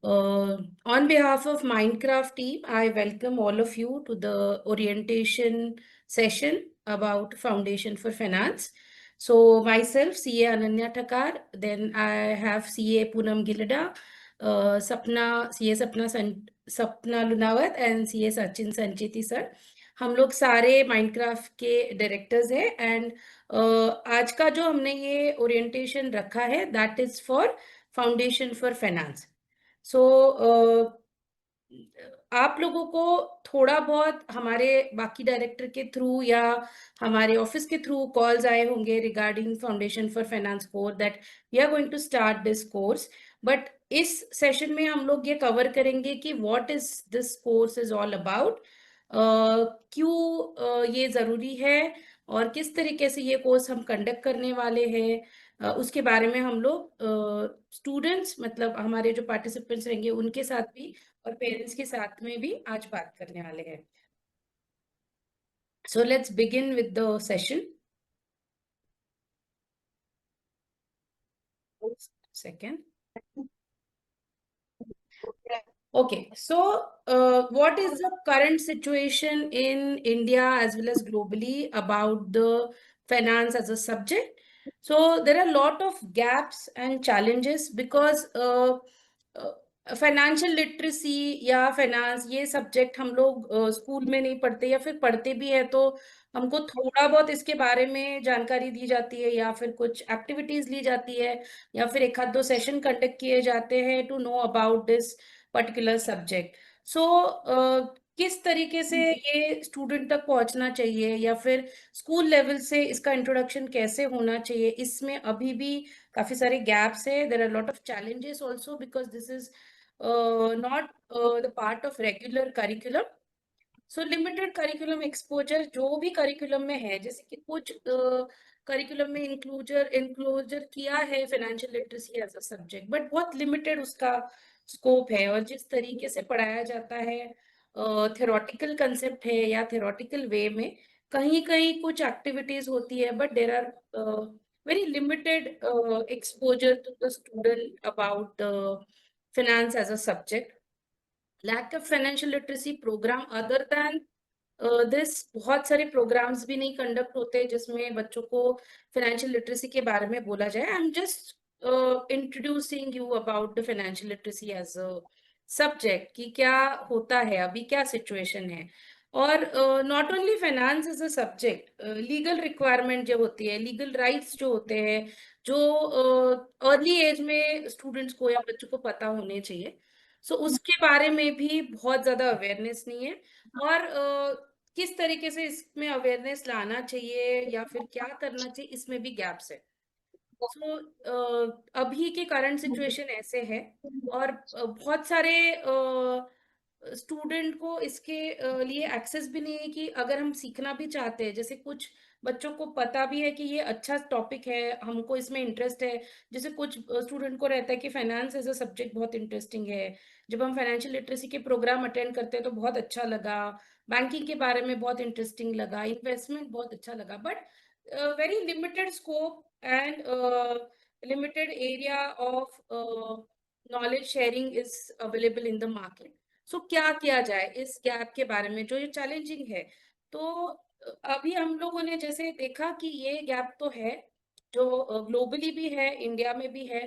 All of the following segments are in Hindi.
On behalf of Minecraft team, I welcome all of you to the orientation session about Foundation for Finance. So myself, CA Ananya Thakar, then I have CA Poonam Gilada, Sapna Lunawat and CA Sachin Sancheti sir. हम लोग सारे माइनक्राफ्ट के डायरेक्टर्स हैं एंड आज का जो हमने ये ओरिएंटेशन रखा है that is for foundation for finance. So आप लोगों को थोड़ा बहुत हमारे बाकी डायरेक्टर के थ्रू या हमारे ऑफिस के थ्रू कॉल्स आए होंगे regarding foundation for finance course that we are going to start this course. But इस सेशन में हम लोग ये कवर करेंगे कि what is this course is all about, क्यों ये ज़रूरी है और किस तरीके से ये कोर्स हम कंडक्ट करने वाले हैं. उसके बारे में हम लोग स्टूडेंट्स मतलब हमारे जो पार्टिसिपेंट्स रहेंगे उनके साथ भी और पेरेंट्स के साथ में भी आज बात करने वाले हैं. So let's begin with the session. Second. Okay, so what is the current situation in India as well as globally about the finance as a subject? So there are a lot of gaps and challenges because financial literacy या फाइनेंस ये सब्जेक्ट हम लोग स्कूल में नहीं पढ़ते या फिर पढ़ते भी है तो हमको थोड़ा बहुत इसके बारे में जानकारी दी जाती है या फिर कुछ एक्टिविटीज ली जाती है या फिर एक आध दो सेशन कंडक्ट किए जाते हैं to know about this particular subject. So किस तरीके से ये स्टूडेंट तक पहुंचना चाहिए या फिर स्कूल लेवल से इसका इंट्रोडक्शन कैसे होना चाहिए, इसमें अभी भी काफी सारे गैप्स है. There are lot of challenges also because this is not the part of regular curriculum. So limited curriculum exposure जो भी करिकुलम में है, जैसे कि कुछ करिकुलम में इंक्लूजर किया है financial literacy as a subject but बहुत लिमिटेड उसका स्कोप है और जिस तरीके से पढ़ाया जाता है थ्योरेटिकल कंसेप्ट है या थ्योरेटिकल वे में कहीं कहीं कुछ एक्टिविटीज होती है but there are very limited exposure to the student about finance as a subject. Lack of financial literacy program other than this बहुत सारे प्रोग्राम्स भी नहीं कंडक्ट होते जिसमें बच्चों को फाइनेंशियल लिटरेसी के बारे में बोला जाए. I am just introducing you about the financial literacy as a subject कि क्या होता है अभी, क्या सिचुएशन है. और not only finance as a subject, legal requirement जो होती है, लीगल राइट्स जो होते हैं जो अर्ली एज में स्टूडेंट्स को या बच्चों को पता होने चाहिए. सो उसके बारे में भी बहुत ज्यादा अवेयरनेस नहीं है. और किस तरीके से इसमें अवेयरनेस लाना चाहिए या फिर क्या करना चाहिए इसमें भी गैप्स है. सो अभी के करंट सिचुएशन ऐसे है और बहुत सारे स्टूडेंट को इसके लिए एक्सेस भी नहीं है कि अगर हम सीखना भी चाहते हैं, जैसे कुछ बच्चों को पता भी है कि ये अच्छा टॉपिक है, हमको इसमें इंटरेस्ट है. जैसे कुछ स्टूडेंट को रहता है कि फाइनेंस एज अ सब्जेक्ट बहुत इंटरेस्टिंग है, जब हम फाइनेंशियल लिटरेसी के प्रोग्राम अटेंड करते हैं तो बहुत अच्छा लगा, बैंकिंग के बारे में बहुत इंटरेस्टिंग लगा, इन्वेस्टमेंट बहुत अच्छा लगा. But very limited scope and limited area of knowledge sharing is available in the market. सो क्या किया जाए इस गैप के बारे में जो ये चैलेंजिंग है. तो अभी हम लोगों ने जैसे देखा कि ये गैप तो है जो ग्लोबली भी है, इंडिया में भी है,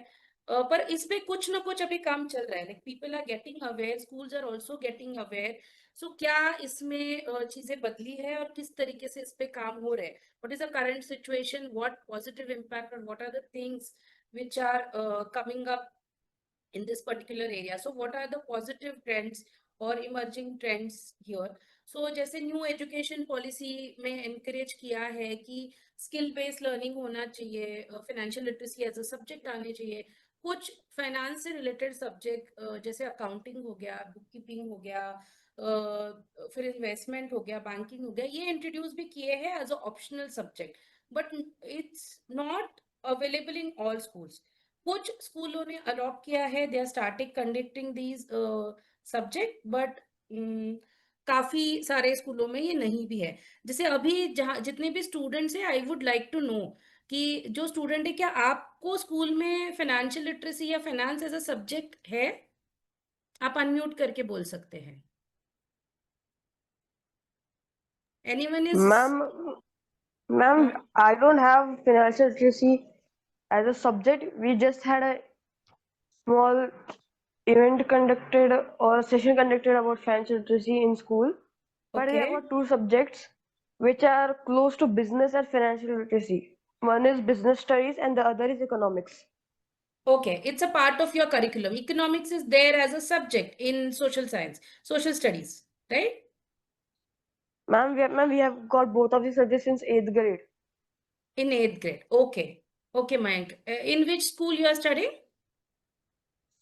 पर इसमें कुछ ना कुछ अभी काम चल रहा है. Like people are getting aware, schools are also getting aware. So क्या इसमें चीजें बदली है और किस तरीके से इस पे काम हो रहा है, what is the current situation, what positive impact और what are the things which are coming up in this particular area. So what are the positive trends or emerging trends here? So जैसे न्यू एजुकेशन पॉलिसी में encourage किया है कि स्किल बेस्ड लर्निंग होना चाहिए, financial literacy as a subject आने चाहिए. कुछ फाइनेंस से रिलेटेड सब्जेक्ट जैसे अकाउंटिंग हो गया, बुक कीपिंग हो गया, फिर इन्वेस्टमेंट हो गया, बैंकिंग हो गया, ये इंट्रोड्यूस भी किए हैं as a optional subject. But it's not available in all schools. कुछ स्कूलों ने अडॉप्ट किया है, they are starting conducting these subject but काफी सारे स्कूलों में ये नहीं भी है. जैसे अभी जहाँ जितने भी स्टूडेंट्स हैं, I would like to know कि जो स्टूडेंट है क्या आपको स्कूल में फाइनेंशियल लिटरेसी या फाइनेंस एज अ सब्जेक्ट है. आप अनम्यूट करके बोल सकते हैं। Anyone is? Ma'am, ma'am, I don't have financial literacy as a subject. We just had a small event conducted or a session conducted about financial literacy in school. But we okay, have got two subjects which are close to business and financial literacy. One is business studies and the other is economics. okay, it's a part of your curriculum. Economics is there as a subject in social science, social studies, right? Ma'am, we have got both of these subjects since 8th grade. In 8th grade. Okay. Okay, Mayank. In which school you are studying?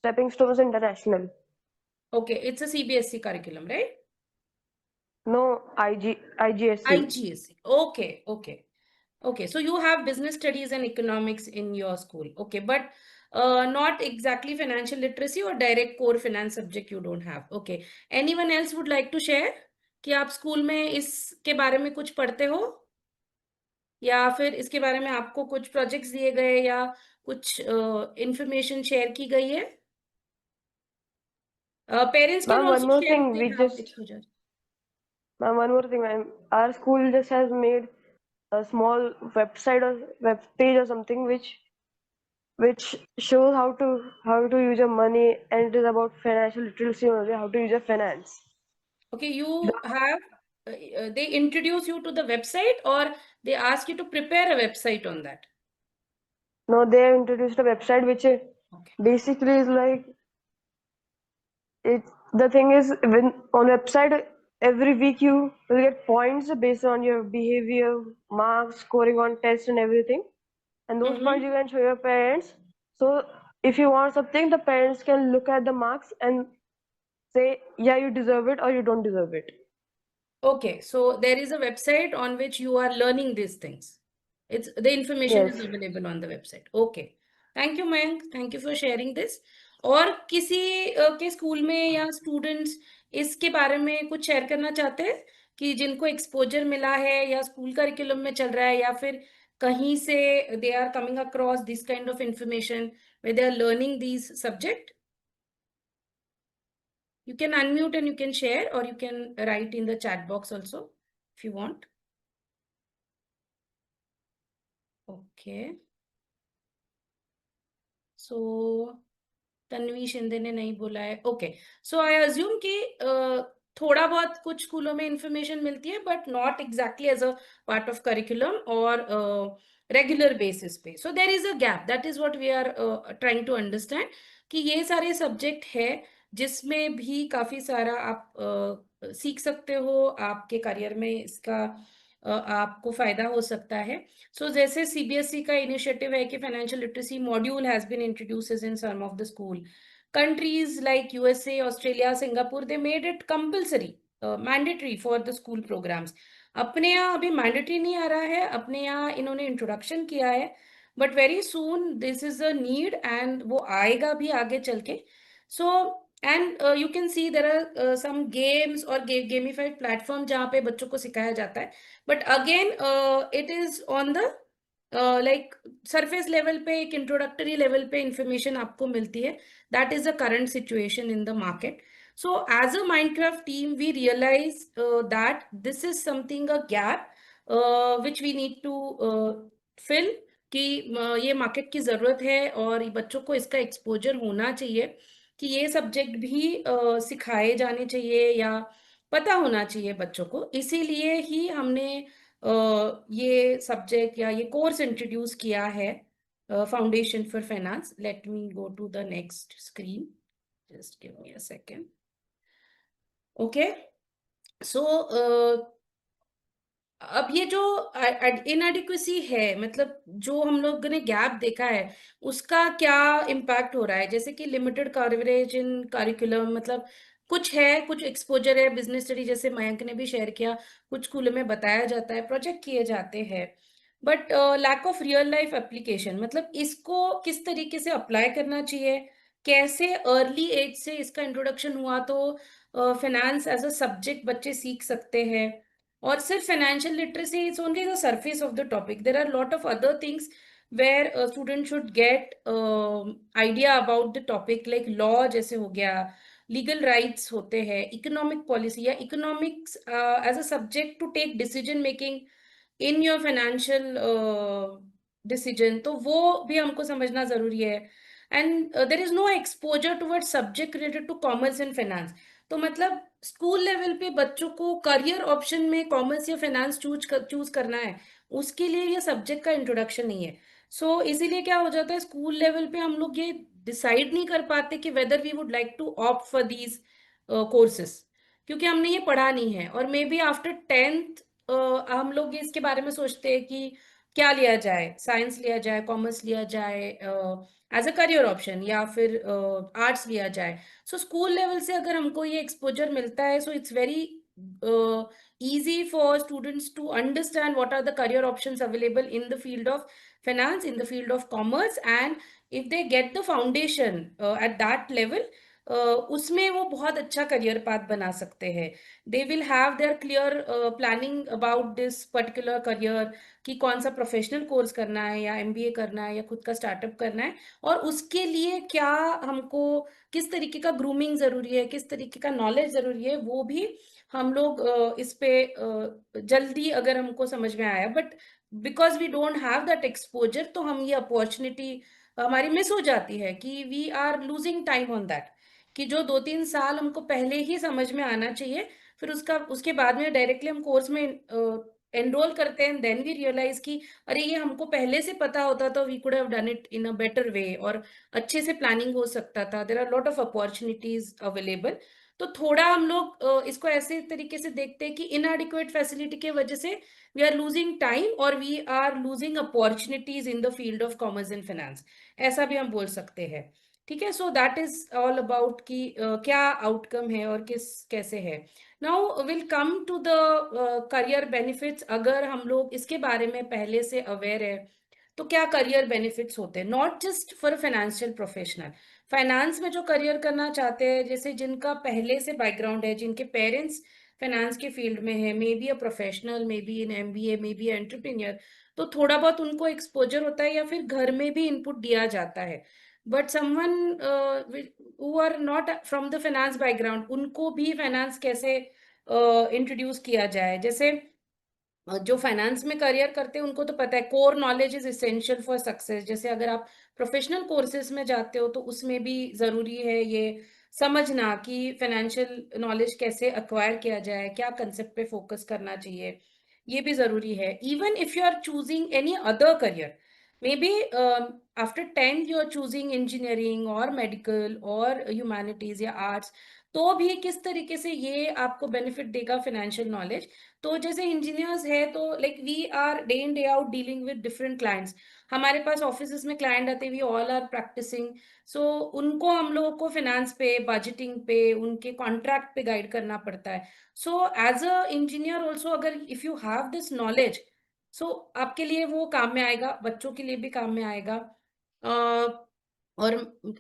Stepping Stones International. Okay, it's a CBSE curriculum, right? No, IGSC. IGSE. Okay, okay. Okay, so you have business studies and economics in your school. Okay, but not exactly financial literacy or direct core finance subject you don't have. Okay. Anyone else would like to share कि आप स्कूल में इसके बारे में कुछ पढ़ते हो, या फिर इसके बारे में आपको कुछ प्रोजेक्ट्स दिए गए या कुछ इंफॉर्मेशन शेयर की गई है? Parents can Ma'am, also one more share if thing, they have exposure. ma'am. Our school just has made a small website or web page or something which shows how to use your money, and it is about financial literacy only, how to use your finance. Okay, The- you have, they introduce you to the website or they ask you to prepare a website on that? Now they have introduced a website which Okay. basically is like it. The thing is, when on website every week you will get points based on your behavior, marks, scoring on tests, and everything. And those points Mm-hmm. you can show your parents. So if you want something, the parents can look at the marks and say, yeah, you deserve it or you don't deserve it. Okay, so there is a website on which you are learning these things. It's the information is Yes. available on the website. Okay. Thank you, Mayank. Thank you for sharing this. और किसी के स्कूल में या स्टूडेंट्स इसके बारे में कुछ शेयर करना चाहते हैं कि जिनको एक्सपोजर मिला है या स्कूल करिकुलम में चल रहा है या फिर कहीं से they are coming across this kind of information where they are learning these subject? You can unmute and you can share, or you can write in the chat box also if you want. Okay. So Tanvi Shinde ने नहीं बोला है. ओके, सो आई अज्यूम कि थोड़ा बहुत कुछ स्कूलों में इंफॉर्मेशन मिलती है but not exactly as a part of curriculum और रेगुलर बेसिस पे. So there is a gap, that is what we are trying to understand कि ये सारे सब्जेक्ट है जिसमें भी काफी सारा आप सीख सकते हो, आपके करियर में इसका आपको फायदा हो सकता है. सो जैसे सीबीएसई का इनिशिएटिव है कि financial literacy module has been introduces in some of the school. Countries like USA, Australia, Singapore, they made it compulsory, mandatory for the school programs. अपने यहाँ अभी मैंडेटरी नहीं आ रहा है, अपने यहाँ इन्होंने इंट्रोडक्शन किया है, but very soon this is a need and वो आएगा भी आगे चल के. So and you can see there are some games और गेमिफाइड प्लेटफॉर्म जहाँ पे बच्चों को सिखाया जाता है, but again it is on the like surface level पे, एक इंट्रोडक्टरी लेवल पे इंफॉर्मेशन आपको मिलती है. That is the current situation in the market. So as a Mindcraft team we realise that this is something a gap which we need to fill, कि ये मार्केट की जरूरत है और बच्चों को इसका एक्सपोजर होना चाहिए कि ये सब्जेक्ट भी सिखाए जाने चाहिए या पता होना चाहिए बच्चों को. इसीलिए ही हमने ये सब्जेक्ट या ये कोर्स इंट्रोड्यूस किया है, foundation for finance. Let me go to the next screen, just give me a second. Okay, so अब ये जो इनएडिक्वेसी है, मतलब जो हम लोग ने गैप देखा है, उसका क्या इम्पैक्ट हो रहा है? जैसे कि लिमिटेड कवरेज इन करिकुलम, मतलब कुछ है, कुछ एक्सपोजर है, बिजनेस स्टडी जैसे मयंक ने भी शेयर किया, कुछ स्कूलों में बताया जाता है, प्रोजेक्ट किए जाते हैं, but lack of real life application. मतलब इसको किस तरीके से अप्लाई करना चाहिए, कैसे अर्ली एज से इसका इंट्रोडक्शन हुआ तो फाइनेंस एज अ सब्जेक्ट बच्चे सीख सकते हैं. और सिर्फ financial literacy is only the surface of the topic. There are lot of other things where student should get idea about the topic, like law जैसे हो गया, लीगल राइट्स होते हैं, इकोनॉमिक पॉलिसी या economics as a subject to take decision making in your financial decision, तो वो भी हमको समझना जरूरी है। And there is no exposure towards subject related to commerce and finance. तो मतलब स्कूल लेवल पे बच्चों को करियर ऑप्शन में कॉमर्स या फाइनेंस चूज करना है, उसके लिए ये सब्जेक्ट का इंट्रोडक्शन नहीं है। सो इसीलिए क्या हो जाता है, स्कूल लेवल पे हम लोग ये डिसाइड नहीं कर पाते कि whether we would like to opt for these courses, क्योंकि हमने ये पढ़ा नहीं है। और मे बी आफ्टर 10th हम लोग ये इसके बारे में सोचते हैं कि क्या लिया जाए, साइंस लिया जाए, कॉमर्स लिया जाए एज अ करियर ऑप्शन, या फिर आर्ट्स लिया जाए। सो स्कूल लेवल से अगर हमको ये एक्सपोजर मिलता है, so it's very easy for students to understand what are the career options available in the field of finance, in the field of commerce, and if they get the foundation at that level, उसमें वो बहुत अच्छा करियर पाथ बना सकते हैं। They will have their clear planning about this particular career, कि कौन सा प्रोफेशनल कोर्स करना है, या एमबीए करना है, या खुद का स्टार्टअप करना है, और उसके लिए क्या हमको, किस तरीके का ग्रूमिंग जरूरी है, किस तरीके का नॉलेज जरूरी है, वो भी हम लोग इस पे जल्दी अगर हमको समझ में आया। But because we don't have that exposure, तो हम ये अपॉर्चुनिटी हमारी मिस हो जाती है, कि we are losing time on that, कि जो 2-3 साल हमको पहले ही समझ में आना चाहिए, फिर उसके बाद में डायरेक्टली हम कोर्स में एनरोल करते हैं, देन वी रियलाइज कि अरे ये हमको पहले से पता होता तो we could have done it in a better way, और अच्छे से प्लानिंग हो सकता था। There are lot of opportunities available. तो थोड़ा हम लोग इसको ऐसे तरीके से देखते हैं कि इनएडिक्वेट फैसिलिटी के वजह से वी आर लूजिंग टाइम, और we are losing opportunities in the field of commerce and finance, ऐसा भी हम बोल सकते हैं। ठीक है, so that is all about कि क्या आउटकम है और किस कैसे है। Now will come to the career benefits. अगर हम लोग इसके बारे में पहले से अवेयर है, तो क्या करियर बेनिफिट्स होते हैं, not just for financial professional. Finance में जो करियर करना चाहते हैं, जैसे जिनका पहले से बैकग्राउंड है, जिनके पेरेंट्स फाइनेंस के फील्ड में है, may be a professional, may be in MBA, may be entrepreneur, तो थोड़ा बहुत उनको एक्सपोजर होता है, या फिर घर में भी इनपुट दिया जाता है। But someone who are not from the finance background, उनको भी फाइनेंस कैसे इंट्रोड्यूस किया जाए। जैसे जो फाइनेंस में करियर करते हैं उनको तो पता है core knowledge is essential for success. जैसे अगर आप प्रोफेशनल कोर्सेज में जाते हो, तो उसमें भी जरूरी है ये समझना कि फाइनेंशियल नॉलेज कैसे अक्वायर किया जाए, क्या कंसेप्ट पे फोकस करना चाहिए, ये भी जरूरी है। Even if you are choosing any other career, may be after 10th you are choosing engineering और मेडिकल और ह्यूमैनिटीज या आर्ट्स, तो भी किस तरीके से ये आपको बेनिफिट देगा फाइनेंशियल नॉलेज। तो जैसे इंजीनियर्स है, तो like we are day in day out dealing with different clients. हमारे पास ऑफिस में क्लाइंट आते हैं, वी ऑल आर प्रैक्टिसिंग। सो उनको हम लोगों को फाइनेंस पे, बजटिंग पे, उनके कॉन्ट्रैक्ट पे गाइड करना पड़ता है। So as a engineer also, अगर if you have this knowledge, so आपके लिए वो काम में आएगा, बच्चों के लिए भी काम में आएगा। और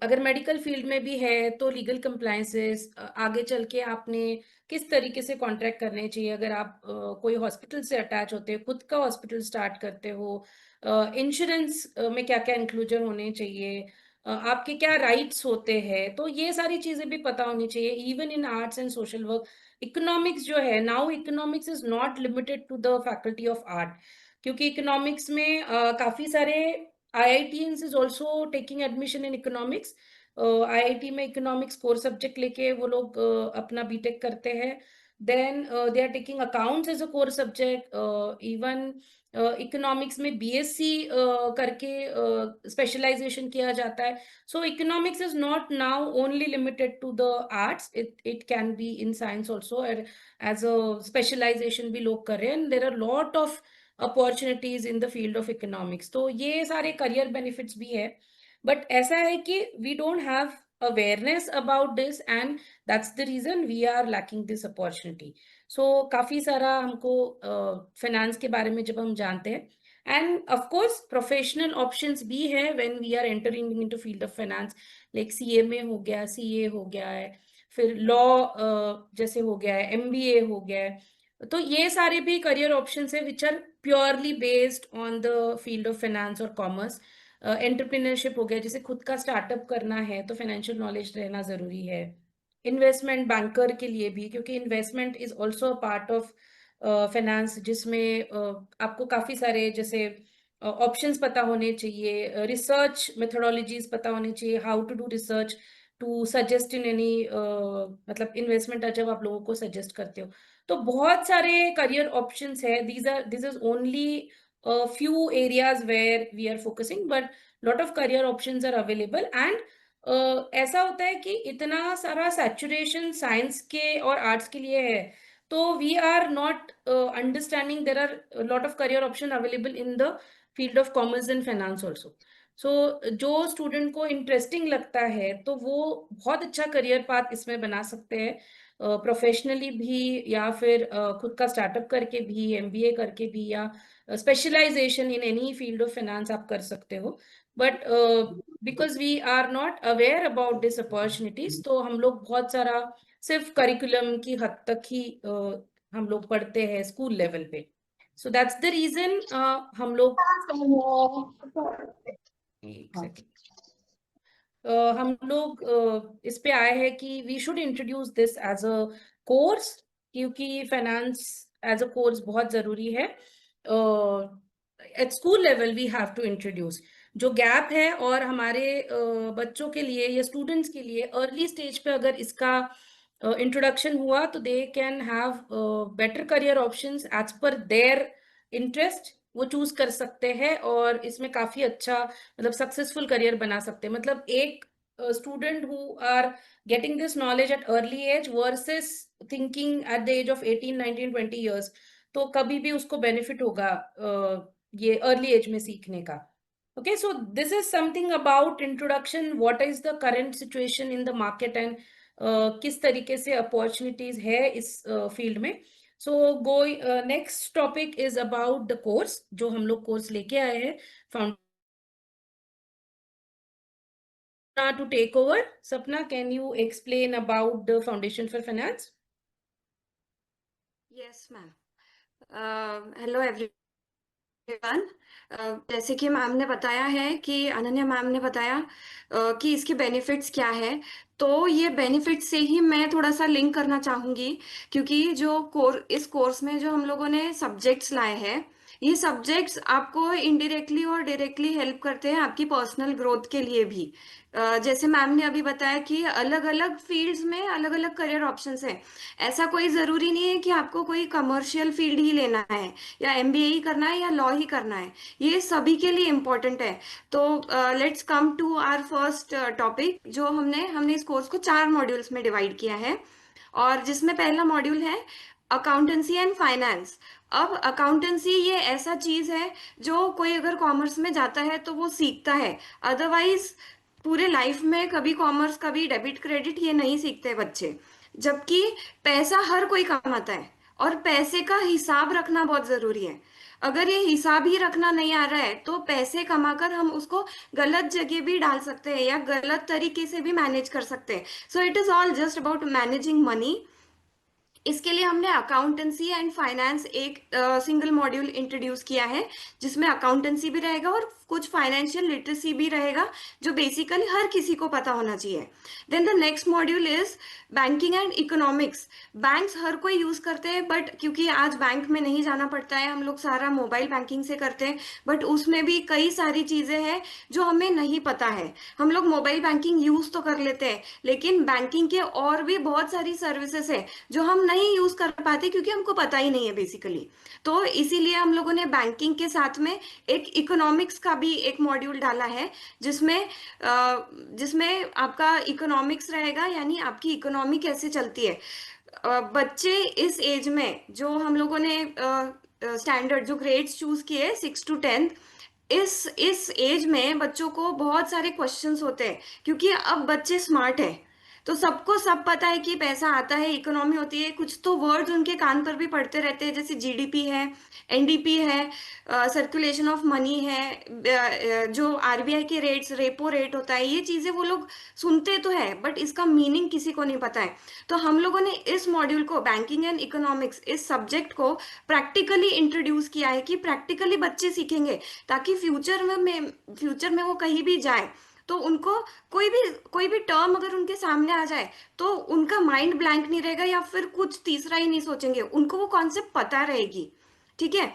अगर मेडिकल फील्ड में भी है, तो लीगल कंप्लायंसेस आगे चल के आपने किस तरीके से कॉन्ट्रैक्ट करने चाहिए, अगर आप कोई हॉस्पिटल से अटैच होते हो, खुद का हॉस्पिटल स्टार्ट करते हो, इंश्योरेंस में क्या क्या इंक्लूजन होने चाहिए, आपके क्या राइट्स होते हैं, तो ये सारी चीजें भी पता होनी चाहिए। Even in arts and social work, economics जो है, now economics is not limited to the faculty of art, क्योंकि इकोनॉमिक्स में काफी सारे IITians is also taking admission in economics। IIT में इकोनॉमिक्स कोर सब्जेक्ट लेके वो लोग अपना बीटेक करते हैं। Then they are taking accounts as a core subject. Even economics में बीएससी करके स्पेशलाइजेशन किया जाता है। So economics is not now only limited to the arts, it can be in science also, as a specialisation भी लोग कर रहे हैं। There are lot of opportunities in the field of economics, तो ये सारे करियर बेनिफिट्स भी है। बट ऐसा है कि we don't have awareness about this, and that's the reason we are lacking this opportunity. So काफी सारा हमको फाइनेंस के बारे में जब हम जानते हैं, and of course professional options भी है when we are entering into field of finance, like CMA हो गया, सीए हो गया है, फिर लॉ जैसे हो गया है, एमबीए हो गया है। तो ये सारे भी करियर ऑप्शंस है which are purely based on the field of finance और कॉमर्स। एंटरप्रेन्योरशिप हो गया, जैसे खुद का स्टार्टअप करना है तो फाइनेंशियल नॉलेज रहना जरूरी है। इन्वेस्टमेंट बैंकर के लिए भी, क्योंकि investment is also a part of finance, जिसमें आपको काफी सारे जैसे ऑप्शंस पता होने चाहिए, रिसर्च मेथोडोलॉजीज पता होनी चाहिए, how to do research to suggest in any, मतलब इन्वेस्टमेंट जब आप लोगों को सजेस्ट करते हो। तो बहुत सारे करियर ऑप्शंस है, this is only few areas where we are focusing, but lot of career options are available, and ऐसा होता है कि इतना सारा सैचुरेशन साइंस के और आर्ट्स के लिए है, तो we are not understanding there are lot of career option available in the field of commerce and finance also. So जो स्टूडेंट को इंटरेस्टिंग लगता है तो वो बहुत अच्छा करियर पाथ इसमें बना सकते हैं, प्रोफेशनली भी, या फिर खुद का स्टार्टअप करके भी, एमबीए करके भी, या specialisation in any field of finance आप कर सकते हो। But because we are not aware about this opportunities, तो हम लोग बहुत सारा सिर्फ करिकुलम की हद तक ही हम लोग पढ़ते हैं स्कूल लेवल पे। सो दैट्स द रीजन हम लोग, एक सेकेंड, हम लोग इस पे आए हैं कि we should introduce this as a course, क्योंकि फाइनेंस एज अ कोर्स बहुत जरूरी है। At school level we have to introduce जो गैप है, और हमारे बच्चों के लिए या स्टूडेंट्स के लिए अर्ली स्टेज पे अगर इसका इंट्रोडक्शन हुआ तो they can have better career options as पर देयर इंटरेस्ट, वो चूज कर सकते हैं और इसमें काफी अच्छा मतलब सक्सेसफुल करियर बना सकते हैं। मतलब एक student who are getting this knowledge at early age versus thinking at the age of 18 19 20 years, तो कभी भी उसको बेनिफिट होगा ये अर्ली एज में सीखने का। Okay, so this is something about introduction, what is the current situation in the market, and किस तरीके से अपॉर्चुनिटीज है इस फील्ड में। So go next topic is about the course जो हम लोग कोर्स लेके आए हैं। To take over, Sapna, can you explain about the Foundation for Finance? Yes, ma'am. Hello everyone. जैसे कि मैम ने बताया है कि अनन्या मैम ने बताया कि इसके बेनिफिट्स क्या है, तो ये बेनिफिट से ही मैं थोड़ा सा लिंक करना चाहूंगी, क्योंकि इस कोर्स में जो हम लोगों ने सब्जेक्ट्स लाए हैं, ये सब्जेक्ट्स आपको इनडायरेक्टली और डायरेक्टली हेल्प करते हैं आपकी पर्सनल ग्रोथ के लिए भी। जैसे मैम ने अभी बताया कि अलग अलग फील्ड्स में अलग अलग करियर ऑप्शंस हैं। ऐसा कोई ज़रूरी नहीं है कि आपको कोई कमर्शियल फील्ड ही लेना है या एमबीए ही करना है या लॉ ही करना है, ये सभी के लिए इम्पोर्टेंट है। तो let's come to our first topic, जो हमने हमने इस कोर्स को 4 मॉड्यूल्स में डिवाइड किया है, और जिसमें पहला मॉड्यूल है अकाउंटेंसी एंड फाइनेंस। अब अकाउंटेंसी ये ऐसा चीज है जो कोई अगर कॉमर्स में जाता है तो वो सीखता है, अदरवाइज पूरे लाइफ में कभी कॉमर्स कभी डेबिट क्रेडिट ये नहीं सीखते बच्चे। जबकि पैसा हर कोई कमाता है, और पैसे का हिसाब रखना बहुत जरूरी है। अगर ये हिसाब ही रखना नहीं आ रहा है तो पैसे कमाकर हम उसको गलत जगह भी डाल सकते हैं या गलत तरीके से भी मैनेज कर सकते हैं। So it is all just about managing money. इसके लिए हमने अकाउंटेंसी एंड फाइनेंस एक सिंगल मॉड्यूल इंट्रोड्यूस किया है, जिसमें अकाउंटेंसी भी रहेगा और कुछ फाइनेंशियल लिटरेसी भी रहेगा, जो बेसिकली हर किसी को पता होना चाहिए। Then the next module is banking and economics. Banks हर कोई यूज करते हैं, बट क्योंकि आज बैंक में नहीं जाना पड़ता है, हम लोग सारा मोबाइल बैंकिंग से करते हैं, बट उसमें भी कई सारी चीजें हैं जो हमें नहीं पता है। हम लोग मोबाइल बैंकिंग यूज तो कर लेते हैं, लेकिन बैंकिंग के और भी बहुत सारी सर्विसेज है जो हम नहीं यूज कर पाते क्योंकि हमको पता ही नहीं है बेसिकली। तो इसीलिए हम लोगों ने बैंकिंग के साथ में एक इकोनॉमिक्स का भी एक मॉड्यूल डाला है, जिसमें आपका इकोनॉमिक्स रहेगा, यानी आपकी इकोनॉमी कैसे चलती है। बच्चे इस एज में जो हम लोगों ने स्टैंडर्ड जो ग्रेड्स चूज किए 6 to 10, इस एज में बच्चों को बहुत सारे क्वेश्चंस होते हैं, क्योंकि अब बच्चे स्मार्ट है, तो सबको सब पता है कि पैसा आता है, इकोनॉमी होती है, कुछ तो वर्ड्स उनके कान पर भी पड़ते रहते हैं, जैसे जीडीपी है, एनडीपी है, सर्कुलेशन ऑफ मनी है, जो आरबीआई के रेट्स, रेपो रेट होता है, ये चीजें वो लोग सुनते तो है, बट इसका मीनिंग किसी को नहीं पता है। तो हम लोगों ने इस मॉड्यूल को, बैंकिंग एंड इकोनॉमिक्स, इस सब्जेक्ट को प्रैक्टिकली इंट्रोड्यूस किया है कि प्रैक्टिकली बच्चे सीखेंगे, ताकि फ्यूचर में वो कहीं भी जाए तो उनको कोई भी टर्म अगर उनके सामने आ जाए तो उनका माइंड ब्लैंक नहीं रहेगा या फिर कुछ तीसरा ही नहीं सोचेंगे, उनको वो कॉन्सेप्ट पता रहेगी। ठीक है।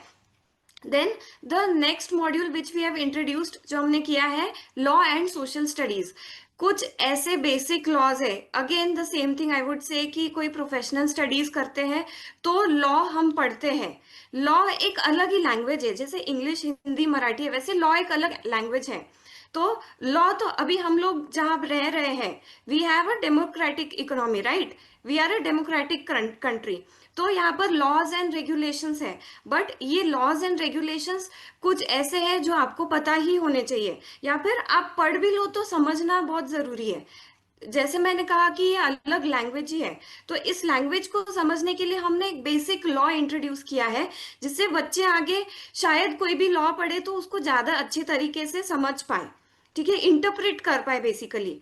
Then the next module which we have introduced, जो हमने किया है, लॉ एंड सोशल स्टडीज। कुछ ऐसे बेसिक लॉज है, again the same thing I would say, कि कोई प्रोफेशनल स्टडीज करते हैं तो लॉ हम पढ़ते हैं। लॉ एक अलग ही लैंग्वेज है, जैसे इंग्लिश हिंदी मराठी है, वैसे लॉ एक अलग लैंग्वेज है। तो लॉ तो अभी हम लोग जहां रह रहे हैं, we have a democratic economy, right, we are a democratic country. तो यहाँ पर लॉज एंड रेगुलेशंस है, बट ये लॉज एंड रेगुलेशंस कुछ ऐसे हैं जो आपको पता ही होने चाहिए, या फिर आप पढ़ भी लो तो समझना बहुत जरूरी है। जैसे मैंने कहा कि ये अलग लैंग्वेज ही है, तो इस लैंग्वेज को समझने के लिए हमने एक बेसिक लॉ इंट्रोड्यूस किया है, जिससे बच्चे आगे शायद कोई भी लॉ पढ़े तो उसको ज्यादा अच्छे तरीके से समझ पाए, ठीक है, इंटरप्रेट कर पाए बेसिकली।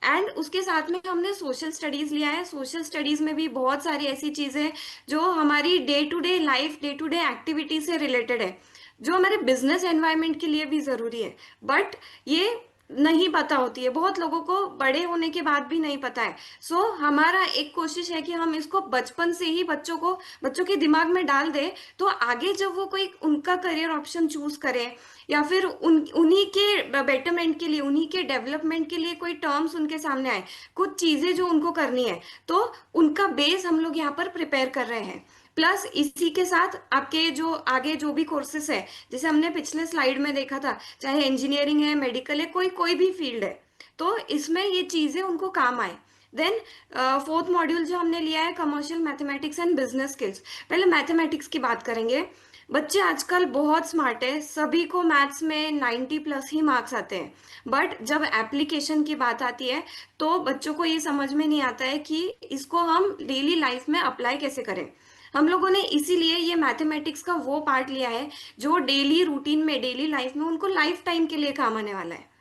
एंड उसके साथ में हमने सोशल स्टडीज लिया है। सोशल स्टडीज में भी बहुत सारी ऐसी चीजें जो हमारी day to day life, day to day activity से रिलेटेड है, जो हमारे बिजनेस एनवायरनमेंट के लिए भी जरूरी है, बट ये नहीं पता होती है, बहुत लोगों को बड़े होने के बाद भी नहीं पता है। सो हमारा एक कोशिश है कि हम इसको बचपन से ही बच्चों के दिमाग में डाल दे, तो आगे जब वो कोई उनका करियर ऑप्शन चूज करे, या फिर उन्हीं के बेटरमेंट के लिए, उन्हीं के डेवलपमेंट के लिए कोई टर्म्स उनके सामने आए, कुछ चीजें जो उनको करनी है, तो उनका बेस हम लोग यहाँ पर प्रिपेयर कर रहे हैं। प्लस इसी के साथ आपके जो आगे जो भी कोर्सेस है, जैसे हमने पिछले स्लाइड में देखा था, चाहे इंजीनियरिंग है, मेडिकल है, कोई कोई भी फील्ड है, तो इसमें ये चीजें उनको काम आए। देन फोर्थ मॉड्यूल जो हमने लिया है, commercial mathematics and business skills. पहले मैथमेटिक्स की बात करेंगे। बच्चे आजकल बहुत स्मार्ट है, सभी को मैथ्स में 90+ ही मार्क्स आते हैं, बट जब एप्लीकेशन की बात आती है तो बच्चों को ये समझ में नहीं आता है कि इसको हम डेली लाइफ में अप्लाई कैसे करें। हम लोगों ने इसीलिए ये मैथमेटिक्स का वो पार्ट लिया है जो डेली रूटीन में, डेली लाइफ में उनको लाइफ टाइम के लिए काम आने वाला है।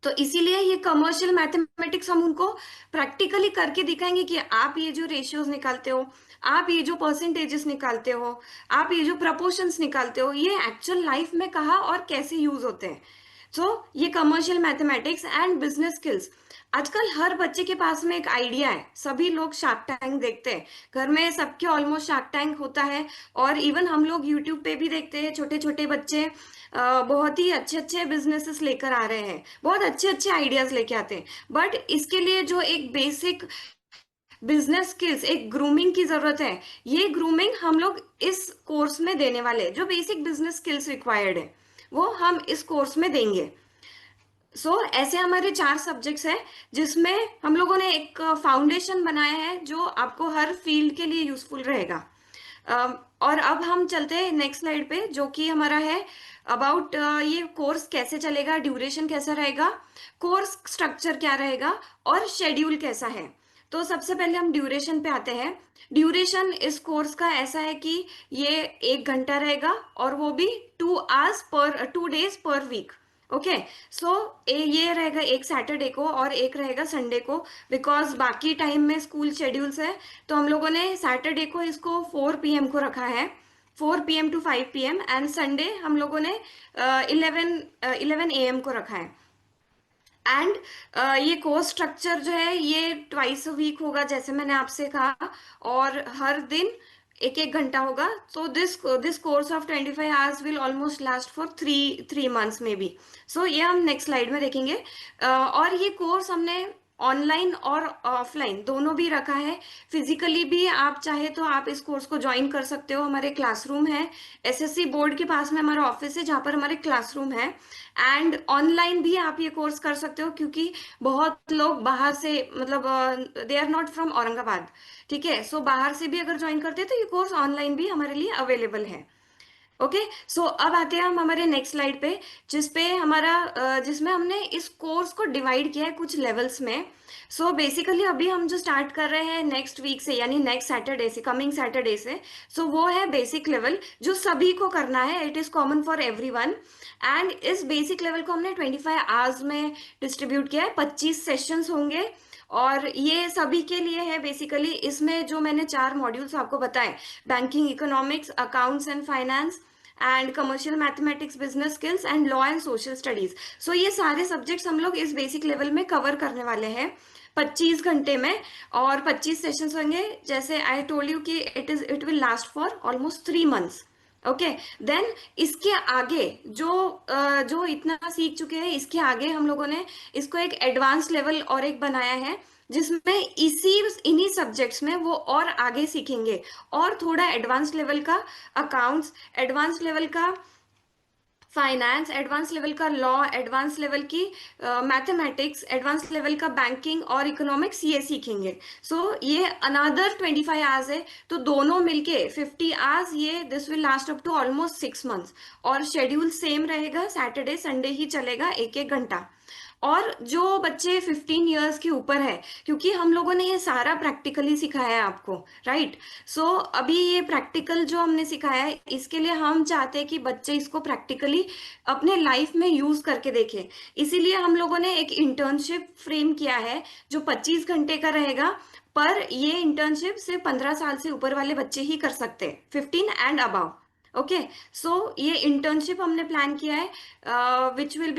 तो इसीलिए ये कमर्शियल मैथमेटिक्स हम उनको प्रैक्टिकली करके दिखाएंगे कि आप ये जो रेशियोज निकालते हो, आप ये जो परसेंटेजेस निकालते हो, आप ये जो प्रपोर्शंस निकालते हो, ये एक्चुअल लाइफ में कहाँ और कैसे यूज होते हैं। सो ये commercial mathematics and business skills. आजकल हर बच्चे के पास में एक आइडिया है, सभी लोग शार्क टैंक देखते हैं, घर में सबके ऑलमोस्ट शार्क टैंक होता है, और इवन हम लोग यूट्यूब पे भी देखते हैं, छोटे छोटे बच्चे बहुत ही अच्छे अच्छे बिजनेसेस लेकर आ रहे हैं, बहुत अच्छे अच्छे आइडियाज लेके आते हैं, बट इसके लिए जो एक बेसिक बिजनेस स्किल्स, एक ग्रूमिंग की जरूरत है। ये ग्रूमिंग हम लोग इस कोर्स में देने वाले हैं, जो बेसिक बिजनेस स्किल्स रिक्वायर्ड है वो हम इस कोर्स में देंगे। ऐसे हमारे 4 सब्जेक्ट्स हैं, जिसमें हम लोगों ने एक फाउंडेशन बनाया है जो आपको हर फील्ड के लिए यूजफुल रहेगा। और अब हम चलते हैं नेक्स्ट स्लाइड पे, जो कि हमारा है अबाउट ये कोर्स कैसे चलेगा, ड्यूरेशन कैसा रहेगा, कोर्स स्ट्रक्चर क्या रहेगा, और शेड्यूल कैसा है। तो सबसे पहले हम ड्यूरेशन पे आते हैं। ड्यूरेशन इस कोर्स का ऐसा है कि ये 1 घंटा रहेगा, और वो भी 2 days पर वीक। ओके। ये रहेगा एक सैटरडे को और एक रहेगा संडे को, बिकॉज बाकी टाइम में स्कूल शेड्यूल्स है, तो हम लोगों ने सैटरडे को इसको 4 PM को रखा है, 4 PM to 5 PM, and Sunday हम लोगों ने 11 AM को रखा है। एंड ये कोर्स स्ट्रक्चर जो है ये ट्वाइस अ वीक होगा, जैसे मैंने आपसे कहा, और हर दिन 1-1 घंटा होगा। तो this course of 25 hours will almost last for 3 months में भी। ये हम नेक्स्ट स्लाइड में देखेंगे। और ये कोर्स हमने ऑनलाइन और ऑफलाइन दोनों भी रखा है। फिजिकली भी आप चाहे तो आप इस कोर्स को ज्वाइन कर सकते हो, हमारे क्लासरूम है, SSC बोर्ड के पास में हमारा ऑफिस है जहाँ पर हमारे क्लासरूम है। एंड ऑनलाइन भी आप ये कोर्स कर सकते हो, क्योंकि बहुत लोग बाहर से, मतलब they are not from Aurangabad, ठीक है, बाहर से भी अगर ज्वाइन करते हैं तो ये कोर्स ऑनलाइन भी हमारे लिए अवेलेबल है। ओके। अब आते हैं हम हमारे नेक्स्ट स्लाइड पे, जिसमें हमने इस कोर्स को डिवाइड किया है कुछ लेवल्स में। बेसिकली अभी हम जो स्टार्ट कर रहे हैं नेक्स्ट वीक से, यानी नेक्स्ट सैटरडे से, कमिंग सैटरडे से, वो है बेसिक लेवल, जो सभी को करना है, it is common for everyone. And इस बेसिक लेवल को हमने 25 आवर्स में डिस्ट्रीब्यूट किया है, 25 सेशंस होंगे, और ये सभी के लिए है। बेसिकली इसमें जो मैंने 4 मॉड्यूल्स आपको बताए, banking, economics, accounts and finance, and commercial mathematics, business skills and law and social studies. So ये सारे सब्जेक्ट्स हम लोग इस बेसिक लेवल में कवर करने वाले हैं 25 घंटे में, और 25 सेशंस होंगे। जैसे आई टोल्ड यू कि it will last for almost 3 months. Okay, then इसके आगे जो इतना सीख चुके हैं, इसके आगे हम लोगों ने इसको एक एडवांस लेवल और एक बनाया है, जिसमें इन्हीं सब्जेक्ट्स में वो और आगे सीखेंगे, और थोड़ा एडवांस लेवल का अकाउंट्स, एडवांस लेवल का फाइनेंस, एडवांस लेवल का लॉ, एडवांस लेवल की मैथमेटिक्स, एडवांस लेवल का बैंकिंग और इकोनॉमिक्स, ये सीखेंगे। सो ये अनदर 25 आवर्स है, तो दोनों मिलके 50 आवर्स, ये this will last up to almost 6 months. और शेड्यूल सेम रहेगा, सैटरडे संडे ही चलेगा, 1-1 घंटा। और जो बच्चे 15 इयर्स के ऊपर है, क्योंकि हम लोगों ने ये सारा प्रैक्टिकली सिखाया है आपको, राइट। सो अभी ये प्रैक्टिकल जो हमने सिखाया है, इसके लिए हम चाहते हैं कि बच्चे इसको प्रैक्टिकली अपने लाइफ में यूज करके देखें। इसीलिए हम लोगों ने एक इंटर्नशिप फ्रेम किया है, जो 25 घंटे का रहेगा। पर ये इंटर्नशिप सिर्फ 15 साल से ऊपर वाले बच्चे ही कर सकते हैं, 15 एंड अबव। ओके, सो ये इंटर्नशिप हमने प्लान किया है, which will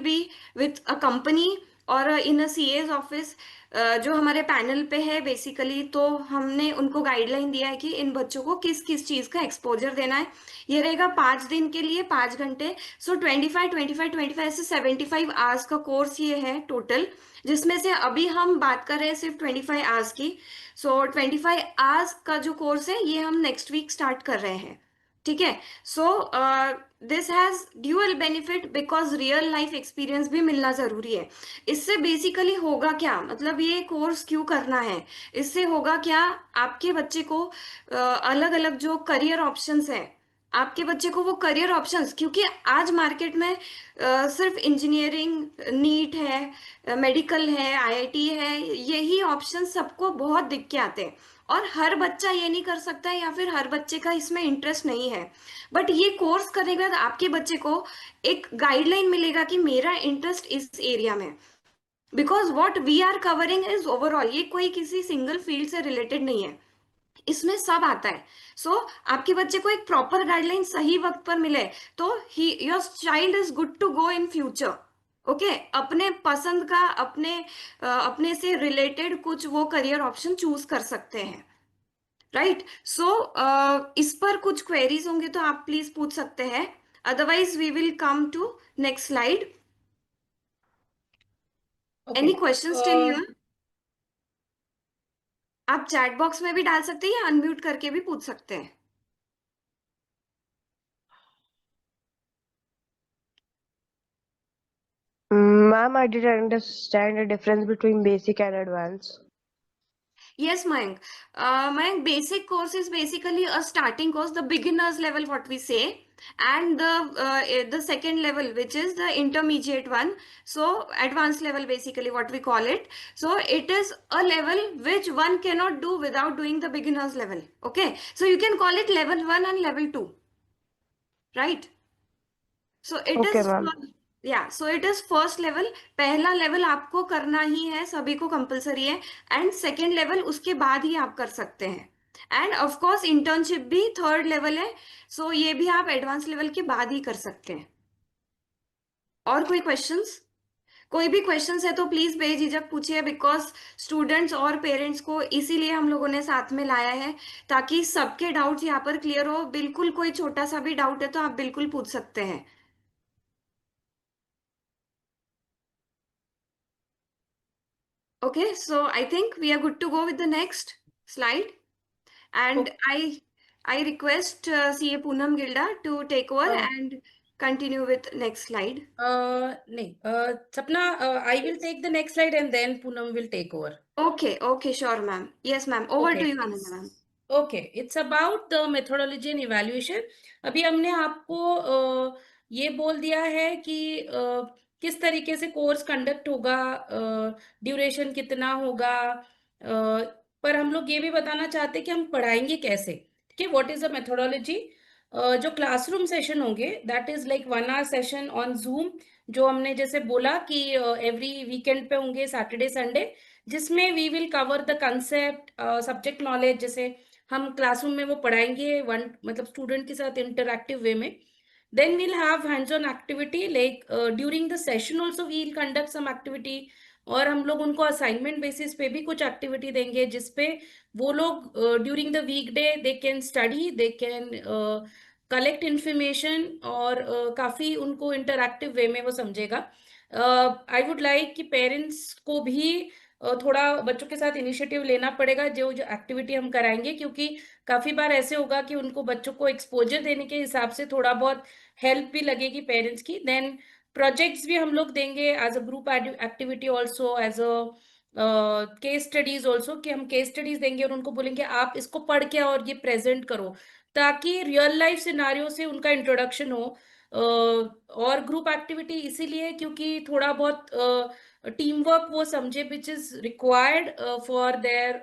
be with a company और इन अ सीएस ऑफिस, जो हमारे पैनल पे है बेसिकली। तो हमने उनको गाइडलाइन दिया है कि इन बच्चों को किस किस चीज का एक्सपोजर देना है। ये रहेगा 5 दिन के लिए, 5 घंटे। सो 25 ऐसे 75 आवर्स का कोर्स ये है टोटल, जिसमें से अभी हम बात कर रहे हैं सिर्फ 25 आवर्स की। सो 25 आवर्स का जो कोर्स है, ये हम नेक्स्ट वीक स्टार्ट कर रहे हैं। ठीक है। So this has dual benefit, because real life experience भी मिलना जरूरी है। इससे बेसिकली होगा क्या, मतलब ये कोर्स क्यों करना है, इससे होगा क्या, आपके बच्चे को अलग अलग जो करियर ऑप्शंस है, आपके बच्चे को वो करियर ऑप्शंस, क्योंकि आज मार्केट में सिर्फ इंजीनियरिंग, नीट है, मेडिकल है, आईआईटी है, यही ऑप्शन सबको बहुत दिख के आते हैं। और हर बच्चा ये नहीं कर सकता है, या फिर हर बच्चे का इसमें इंटरेस्ट नहीं है। बट ये कोर्स करने के बाद आपके बच्चे को एक गाइडलाइन मिलेगा कि मेरा इंटरेस्ट इस एरिया में, because what we are covering is overall, ये कोई किसी सिंगल फील्ड से रिलेटेड नहीं है, इसमें सब आता है। सो आपके बच्चे को एक प्रॉपर गाइडलाइन सही वक्त पर मिले, तो ही your child is good to go in future. Okay, अपने पसंद का, अपने से रिलेटेड कुछ वो करियर ऑप्शन चूज कर सकते हैं, राइट। सो इस पर कुछ क्वेरीज होंगे तो आप प्लीज पूछ सकते हैं, otherwise we will come to next slide. Okay. Any questions till here? आप चैट बॉक्स में भी डाल सकते हैं, या अनम्यूट करके भी पूछ सकते हैं। Ma'am, I didn't understand the difference between basic and advanced. Yes, Mayank. Mayank, basic course is basically a starting course, the beginner's level, what we say, and the second level, which is the intermediate one. So advanced level, basically, what we call it. So it is a level which one cannot do without doing the beginner's level. Okay, so you can call it level 1 and level 2, right? So it Okay, is, ma'am. या so it is first level. पहला लेवल आपको करना ही है, सभी को कंपलसरी है। एंड सेकेंड लेवल उसके बाद ही आप कर सकते हैं। एंड ऑफ कोर्स इंटर्नशिप भी थर्ड लेवल है, सो ये भी आप एडवांस लेवल के बाद ही कर सकते हैं। और कोई क्वेश्चंस? कोई भी क्वेश्चंस है तो प्लीज बेझिझक पूछिए, बिकॉज स्टूडेंट्स और पेरेंट्स को इसीलिए हम लोगों ने साथ में लाया है, ताकि सबके डाउट्स यहाँ पर क्लियर हो। बिल्कुल कोई छोटा सा भी डाउट है तो आप बिल्कुल पूछ सकते हैं। Okay, so I think we are good to go with the next slide. And I request CA Poonam Gilda to take over and continue with next slide. नहीं, सपना, I will take the next slide and then Poonam will take over. Okay, sure, ma'am. Yes, ma'am. Over to Okay. you, Ananya, ma'am. Okay, it's about the methodology and evaluation. अभी हमने आपको ये बोल दिया है कि किस तरीके से कोर्स कंडक्ट होगा, ड्यूरेशन कितना होगा, पर हम लोग ये भी बताना चाहते हैं कि हम पढ़ाएंगे कैसे। ठीक है, व्हाट इज द मेथोडोलॉजी। जो क्लासरूम सेशन होंगे, that is like 1 hour session on Zoom, जो हमने जैसे बोला कि एवरी वीकेंड पे होंगे, सैटरडे संडे, जिसमें we will cover the concept, subject knowledge. जैसे हम क्लासरूम में वो पढ़ाएंगे वन मतलब स्टूडेंट के साथ इंटरैक्टिव वे में. Then we'll have hands-on activity like during the session also we'll conduct some activity. और हम लोग उनको असाइनमेंट बेसिस पे भी कुछ एक्टिविटी देंगे जिसपे वो लोग during the week day they can study, they can collect information और काफी उनको इंटरैक्टिव वे में वो समझेगा. आई वुड लाइक कि पेरेंट्स को भी थोड़ा बच्चों के साथ इनिशिएटिव लेना पड़ेगा जो जो एक्टिविटी हम कराएंगे, क्योंकि काफी बार ऐसे होगा कि उनको बच्चों को एक्सपोजर देने के हिसाब से थोड़ा बहुत हेल्प भी लगेगी पेरेंट्स की. देन प्रोजेक्ट्स भी हम लोग देंगे as a group activity also, as a case studies also, कि हम केस स्टडीज देंगे और उनको बोलेंगे आप इसको पढ़ के और ये प्रेजेंट करो, ताकि रियल लाइफ सिनारियो से उनका इंट्रोडक्शन हो. और ग्रुप एक्टिविटी इसीलिए क्योंकि थोड़ा बहुत टीम वर्क वो समझे which is required for their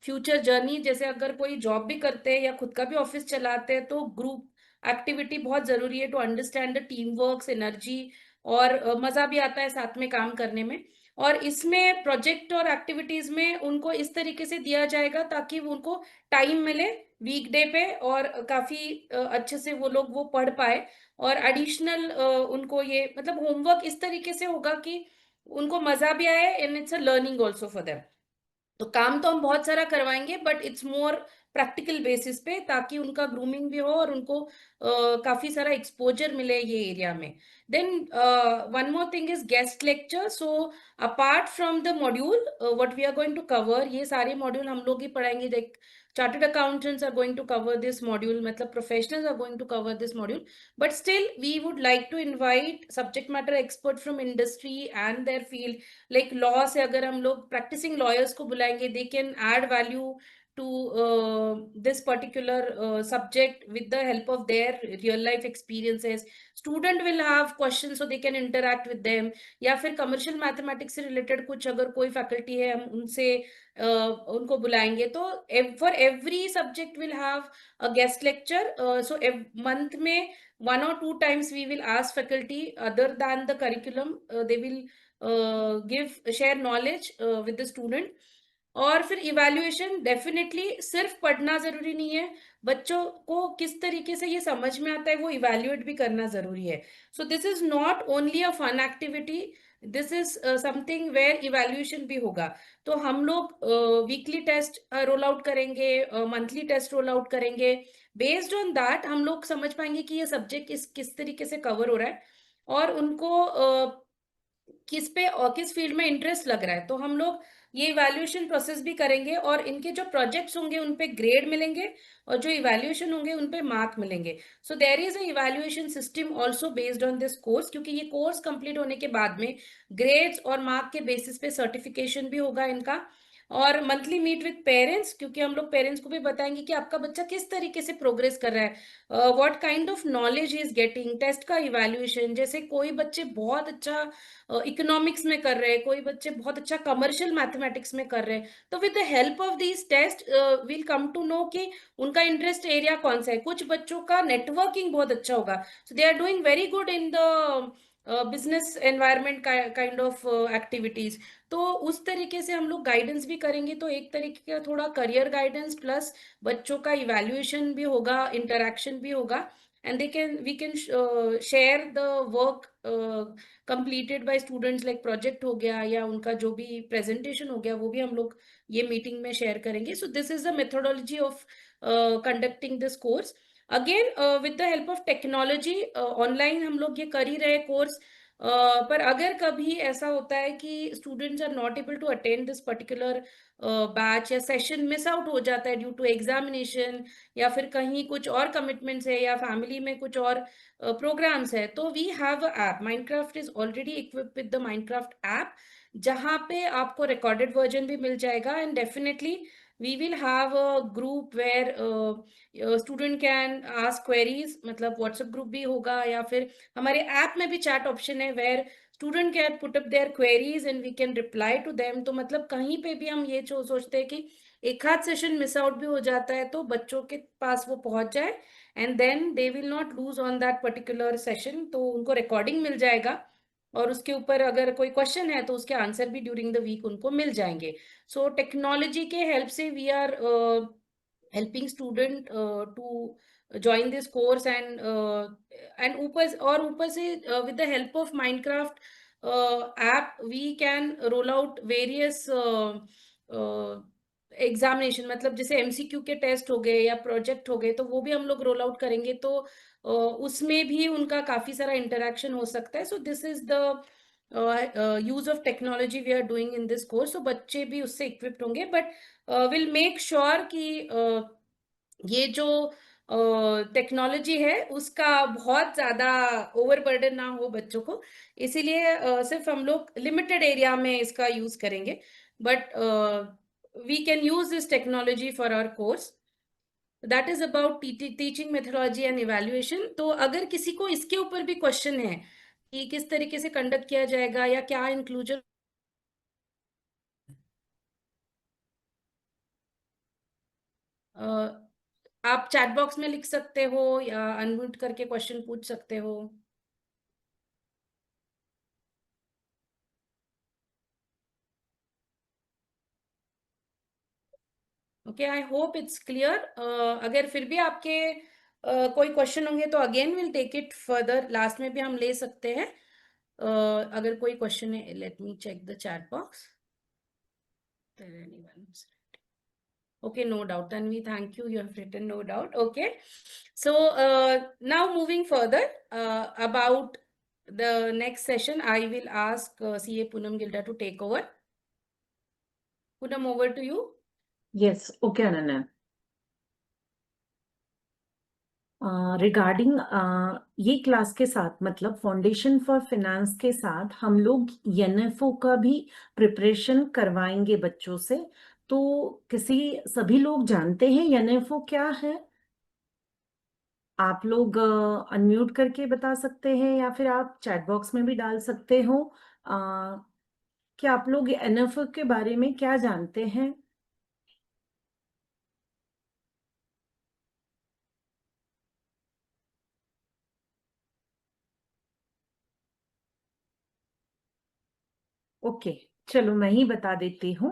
future journey. जैसे अगर कोई जॉब भी करते हैं या खुद का भी ऑफिस चलाते हैं तो ग्रुप एक्टिविटी बहुत जरूरी है to understand the team work energy. और मजा भी आता है साथ में काम करने में. और इसमें प्रोजेक्ट और एक्टिविटीज में उनको इस तरीके से दिया जाएगा ताकि वो उनको टाइम मिले वीकडे पे और काफी अच्छे से वो लोग वो पढ़ पाए. और एडिशनल उनको ये मतलब होमवर्क इस तरीके से होगा कि उनको मजा भी आए and it's a learning also for them. तो काम तो हम बहुत सारा करवाएंगे but it's more practical basis पे, ताकि उनका ग्रूमिंग भी हो और उनको काफी सारा एक्सपोजर मिले ये एरिया में. Then one more thing is guest lecture. So apart from the module what we are going to cover, ये सारे मॉड्यूल हम लोग ही पढ़ाएंगे. Like chartered accountants are going to cover this module, मतलब professionals are going to cover this module. But still we would like to invite subject matter expert from industry and their field. Like law से अगर हम लोग प्रैक्टिसिंग लॉयर्स को बुलाएंगे, they can add value to this particular subject with the help of their real life experiences. Student will have questions so they can interact with them. या फिर commercial mathematics से related कुछ अगर कोई faculty है हम उनसे उनको बुलाएंगे. तो for every subject will have a guest lecture. So month में 1 or 2 times we will ask faculty other than the curriculum. They will share knowledge with the student. और फिर इवैल्यूएशन डेफिनेटली सिर्फ पढ़ना जरूरी नहीं है, बच्चों को किस तरीके से ये समझ में आता है वो इवैल्यूएट भी करना जरूरी है. So this is not only a fun activity, this is something where evaluation भी होगा. तो हम लोग वीकली टेस्ट रोल आउट करेंगे, मंथली टेस्ट रोल आउट करेंगे. बेस्ड ऑन दैट हम लोग समझ पाएंगे कि ये सब्जेक्ट किस तरीके से कवर हो रहा है और उनको किस पे और किस फील्ड में इंटरेस्ट लग रहा है. तो हम लोग ये इवैल्यूएशन प्रोसेस भी करेंगे और इनके जो प्रोजेक्ट्स होंगे उन पे ग्रेड मिलेंगे और जो इवैल्यूएशन होंगे उन पे मार्क मिलेंगे. So there is a evaluation system also based on this course, क्योंकि ये कोर्स कंप्लीट होने के बाद में ग्रेड्स और मार्क के बेसिस पे सर्टिफिकेशन भी होगा इनका. और मंथली मीट विद पेरेंट्स, क्योंकि हम लोग पेरेंट्स को भी बताएंगे कि आपका बच्चा किस तरीके से प्रोग्रेस कर रहा है, what kind of knowledge is getting. Test का इवैल्यूएशन, जैसे कोई बच्चे बहुत अच्छा इकोनॉमिक्स में कर रहे हैं, कोई बच्चे बहुत अच्छा कमर्शियल मैथमेटिक्स में कर रहे हैं, तो with the help of these test will come to know कि उनका इंटरेस्ट एरिया कौन सा है. कुछ बच्चों का नेटवर्किंग बहुत अच्छा होगा, so they are doing very good in the business environment kind of activities. तो उस तरीके से हम लोग गाइडेंस भी करेंगे. तो एक तरीके का थोड़ा करियर गाइडेंस प्लस बच्चों का इवैल्यूएशन भी होगा, इंटरेक्शन भी होगा. And we can share the work completed by students, like project हो गया या उनका जो भी presentation हो गया वो भी हम लोग ये मीटिंग में शेयर करेंगे. So this is the methodology of conducting this course. Again with the help of technology, online हम लोग ये कर ही रहे कोर्स. पर अगर कभी ऐसा होता है कि students are not able to attend this particular batch या सेशन मिस आउट हो जाता है ड्यू टू एग्जामिनेशन या फिर कहीं कुछ और कमिटमेंट्स है या फैमिली में कुछ और प्रोग्राम्स है, तो we have a app. Minecraft is already equipped with the Minecraft app, जहां पे आपको रिकॉर्डेड वर्जन भी मिल जाएगा. And definitely we will have a group where student can ask queries, मतलब व्हाट्सएप ग्रुप भी होगा या फिर हमारे ऐप में भी चैट ऑप्शन है where student can put up their queries and we can reply to them. तो मतलब कहीं पे भी हम ये सोचते हैं कि एक आध सेशन मिस आउट भी हो जाता है तो बच्चों के पास वो पहुंच जाए and then they will not lose on that particular session. तो उनको रिकॉर्डिंग मिल जाएगा और उसके ऊपर अगर कोई क्वेश्चन है तो उसके आंसर भी ड्यूरिंग द वीक उनको मिल जाएंगे. सो टेक्नोलॉजी के हेल्प से we are helping student to join this course, and ऊपर से with the help of Minecraft app we can roll out various examination, मतलब जैसे एमसीक्यू के टेस्ट हो गए या प्रोजेक्ट हो गए, तो वो भी हम लोग रोल आउट करेंगे, तो उसमें भी उनका काफी सारा इंटरेक्शन हो सकता है. So this is the use of technology we are doing in this course. तो बच्चे भी उससे इक्विप्ड होंगे, बट विल मेक श्योर कि ये जो टेक्नोलॉजी है उसका बहुत ज्यादा ओवरबर्डन ना हो बच्चों को. इसीलिए सिर्फ हम लोग लिमिटेड एरिया में इसका यूज करेंगे, but we can use this technology for our course. That is about teaching methodology and evaluation. तो अगर किसी को इसके ऊपर भी क्वेश्चन है कि किस तरीके से कंडक्ट किया जाएगा या क्या इंक्लूजन, आप चैट बॉक्स में लिख सकते हो या अनम्यूट करके क्वेश्चन पूछ सकते हो. Okay, I hope it's clear. अगर फिर भी आपके कोई क्वेश्चन होंगे तो again will take it further, last में भी हम ले सकते हैं. अगर कोई क्वेश्चन है, let me check the chat box. Okay, no doubt. Tanvi, thank you. You have written no doubt. Okay. So now moving further about the next session, I will ask CA Poonam Gilda to take over. Poonam, over to you. Yes, okay, Ananya. Regarding ये क्लास के साथ, मतलब फाउंडेशन फॉर फाइनेंस के साथ हम लोग एनएफओ का भी प्रिपरेशन करवाएंगे बच्चों से. तो सभी लोग जानते हैं एनएफओ क्या है? आप लोग अनम्यूट करके बता सकते हैं या फिर आप चैट बॉक्स में भी डाल सकते हो. क्या आप लोग एनएफओ के बारे में क्या जानते हैं? ओके, चलो मैं ही बता देती हूँ.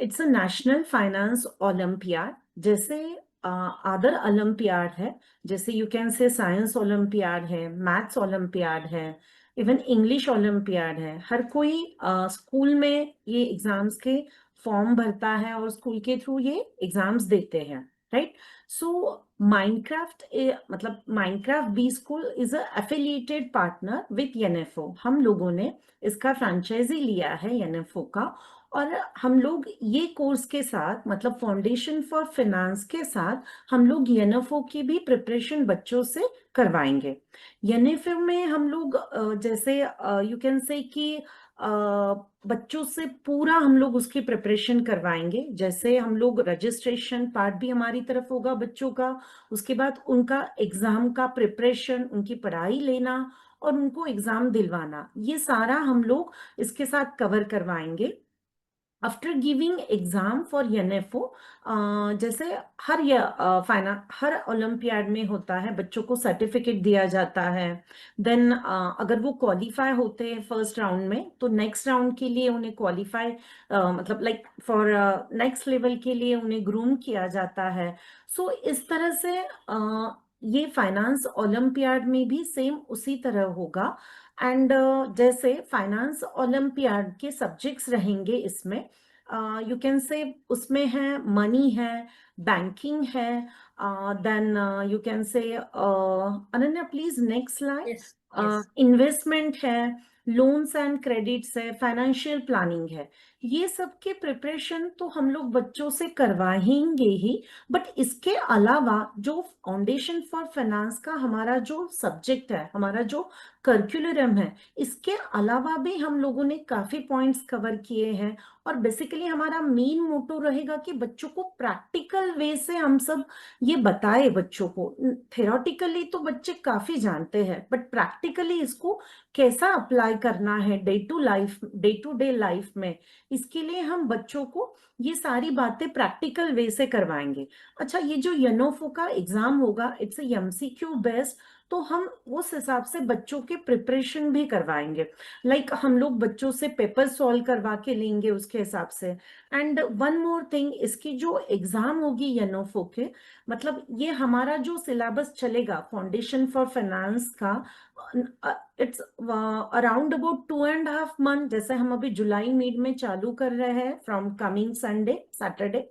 It's a national finance olympiad. जैसे अदर ओलंपियाड है, जैसे यू कैन से साइंस ओलंपियाड है, मैथ्स ओलंपियाड है, इवन इंग्लिश ओलंपियाड है. हर कोई स्कूल में ये एग्जाम्स के फॉर्म भरता है और स्कूल के थ्रू ये एग्जाम्स देते हैं, राइट? सो माइनक्राफ्ट, मतलब Minecraft B school is a affiliated partner with NFO. हम लोगों ने इसका फ्रेंचाइजी लिया है एनएफओ का, और हम लोग ये कोर्स के साथ, मतलब फाउंडेशन फॉर फाइनेंस के साथ, हम लोग एनएफओ की भी प्रिपरेशन बच्चों से करवाएंगे. एनएफओ में हम लोग जैसे यू कैन से कि बच्चों से पूरा हम लोग उसकी प्रिपरेशन करवाएंगे. जैसे हम लोग रजिस्ट्रेशन पार्ट भी हमारी तरफ होगा बच्चों का, उसके बाद उनका एग्जाम का प्रिपरेशन, उनकी पढ़ाई लेना और उनको एग्जाम दिलवाना, ये सारा हम लोग इसके साथ कवर करवाएंगे. After giving exam for NFO, जैसे हर ओलंपियाड में होता है, बच्चों को सर्टिफिकेट दिया जाता है. देन अगर वो क्वालिफाई होते हैं फर्स्ट राउंड में, तो नेक्स्ट राउंड के लिए उन्हें क्वालिफाई, मतलब लाइक फॉर नेक्स्ट लेवल के लिए उन्हें ग्रूम किया जाता है. सो इस तरह से ये फाइनेंस ओलंपियाड में भी सेम उसी तरह होगा. एंड जैसे फाइनेंस ओलंपियाड के सब्जेक्ट्स रहेंगे इसमें, यू कैन से उसमें है मनी है, बैंकिंग है, then you can say, Ananya please next slide. Yes, yes. Investment है, लोन्स एंड क्रेडिट्स है, फाइनेंशियल प्लानिंग है. ये सब के प्रिपरेशन तो हम लोग बच्चों से करवाएंगे ही, बट इसके अलावा जो फाउंडेशन फॉर फाइनेंस का हमारा जो सब्जेक्ट है, हमारा जो करिकुलम है, इसके अलावा भी हम लोगों ने काफी पॉइंट्स कवर किए हैं. और बेसिकली हमारा मेन मोटो रहेगा कि बच्चों को प्रैक्टिकल वे से हम सब ये बताए बच्चों को. थेरोटिकली तो बच्चे काफी जानते हैं, बट प्रैक्टिकली इसको कैसा अप्लाई करना है डे टू डे लाइफ में, इसके लिए हम बच्चों को ये सारी बातें प्रैक्टिकल वे से करवाएंगे. अच्छा, ये जो एनएफओ का एग्जाम होगा, इट्स एमसीक्यू बेस्ड, तो हम उस हिसाब से बच्चों के प्रिपरेशन भी करवाएंगे। लाइक हम लोग बच्चों से पेपर सॉल्व करवा के लेंगे उसके हिसाब से। एंड वन मोर थिंग, इसकी जो एग्जाम होगी YNOFO के, मतलब ये हमारा जो सिलेबस चलेगा फाउंडेशन फॉर फाइनेंस का, इट्स अराउंड अबाउट 2.5 मंथ। जैसे हम अभी जुलाई मिड में चालू कर रहे हैं फ्रॉम कमिंग संडे सैटरडे,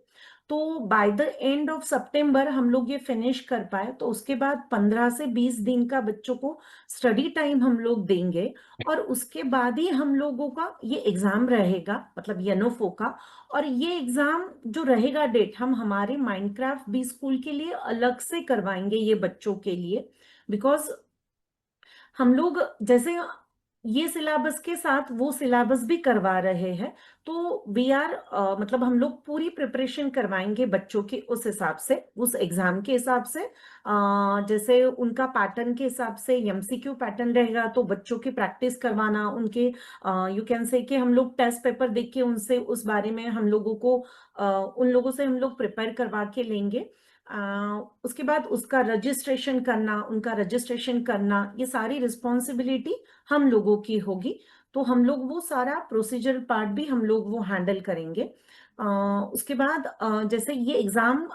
तो बाय द एंड ऑफ सितंबर हम लोग ये फिनिश कर पाए, तो उसके बाद 15 से 20 दिन का बच्चों को स्टडी टाइम हम लोग देंगे। और उसके बाद ही हम लोगों का ये एग्जाम रहेगा, मतलब YNOFO का। और ये एग्जाम जो रहेगा डेट, हम हमारे माइनक्राफ्ट बी स्कूल के लिए अलग से करवाएंगे ये बच्चों के लिए। बिकॉज हम लोग जैसे ये सिलेबस के साथ वो सिलेबस भी करवा रहे हैं, तो वी आर मतलब हम लोग पूरी प्रिपरेशन करवाएंगे बच्चों के उस हिसाब से, उस एग्जाम के हिसाब से। जैसे उनका पैटर्न के हिसाब से MCQ पैटर्न रहेगा, तो बच्चों की प्रैक्टिस करवाना, उनके यू कैन से कि हम लोग टेस्ट पेपर देख के उनसे उस बारे में हम लोगों को उन लोगों से हम लोग प्रिपेयर करवा के लेंगे। उसके बाद उसका रजिस्ट्रेशन करना, उनका रजिस्ट्रेशन करना, ये सारी रिस्पॉन्सिबिलिटी हम लोगों की होगी। तो हम लोग वो सारा प्रोसीजर पार्ट भी हम लोग वो हैंडल करेंगे। उसके बाद जैसे ये एग्जाम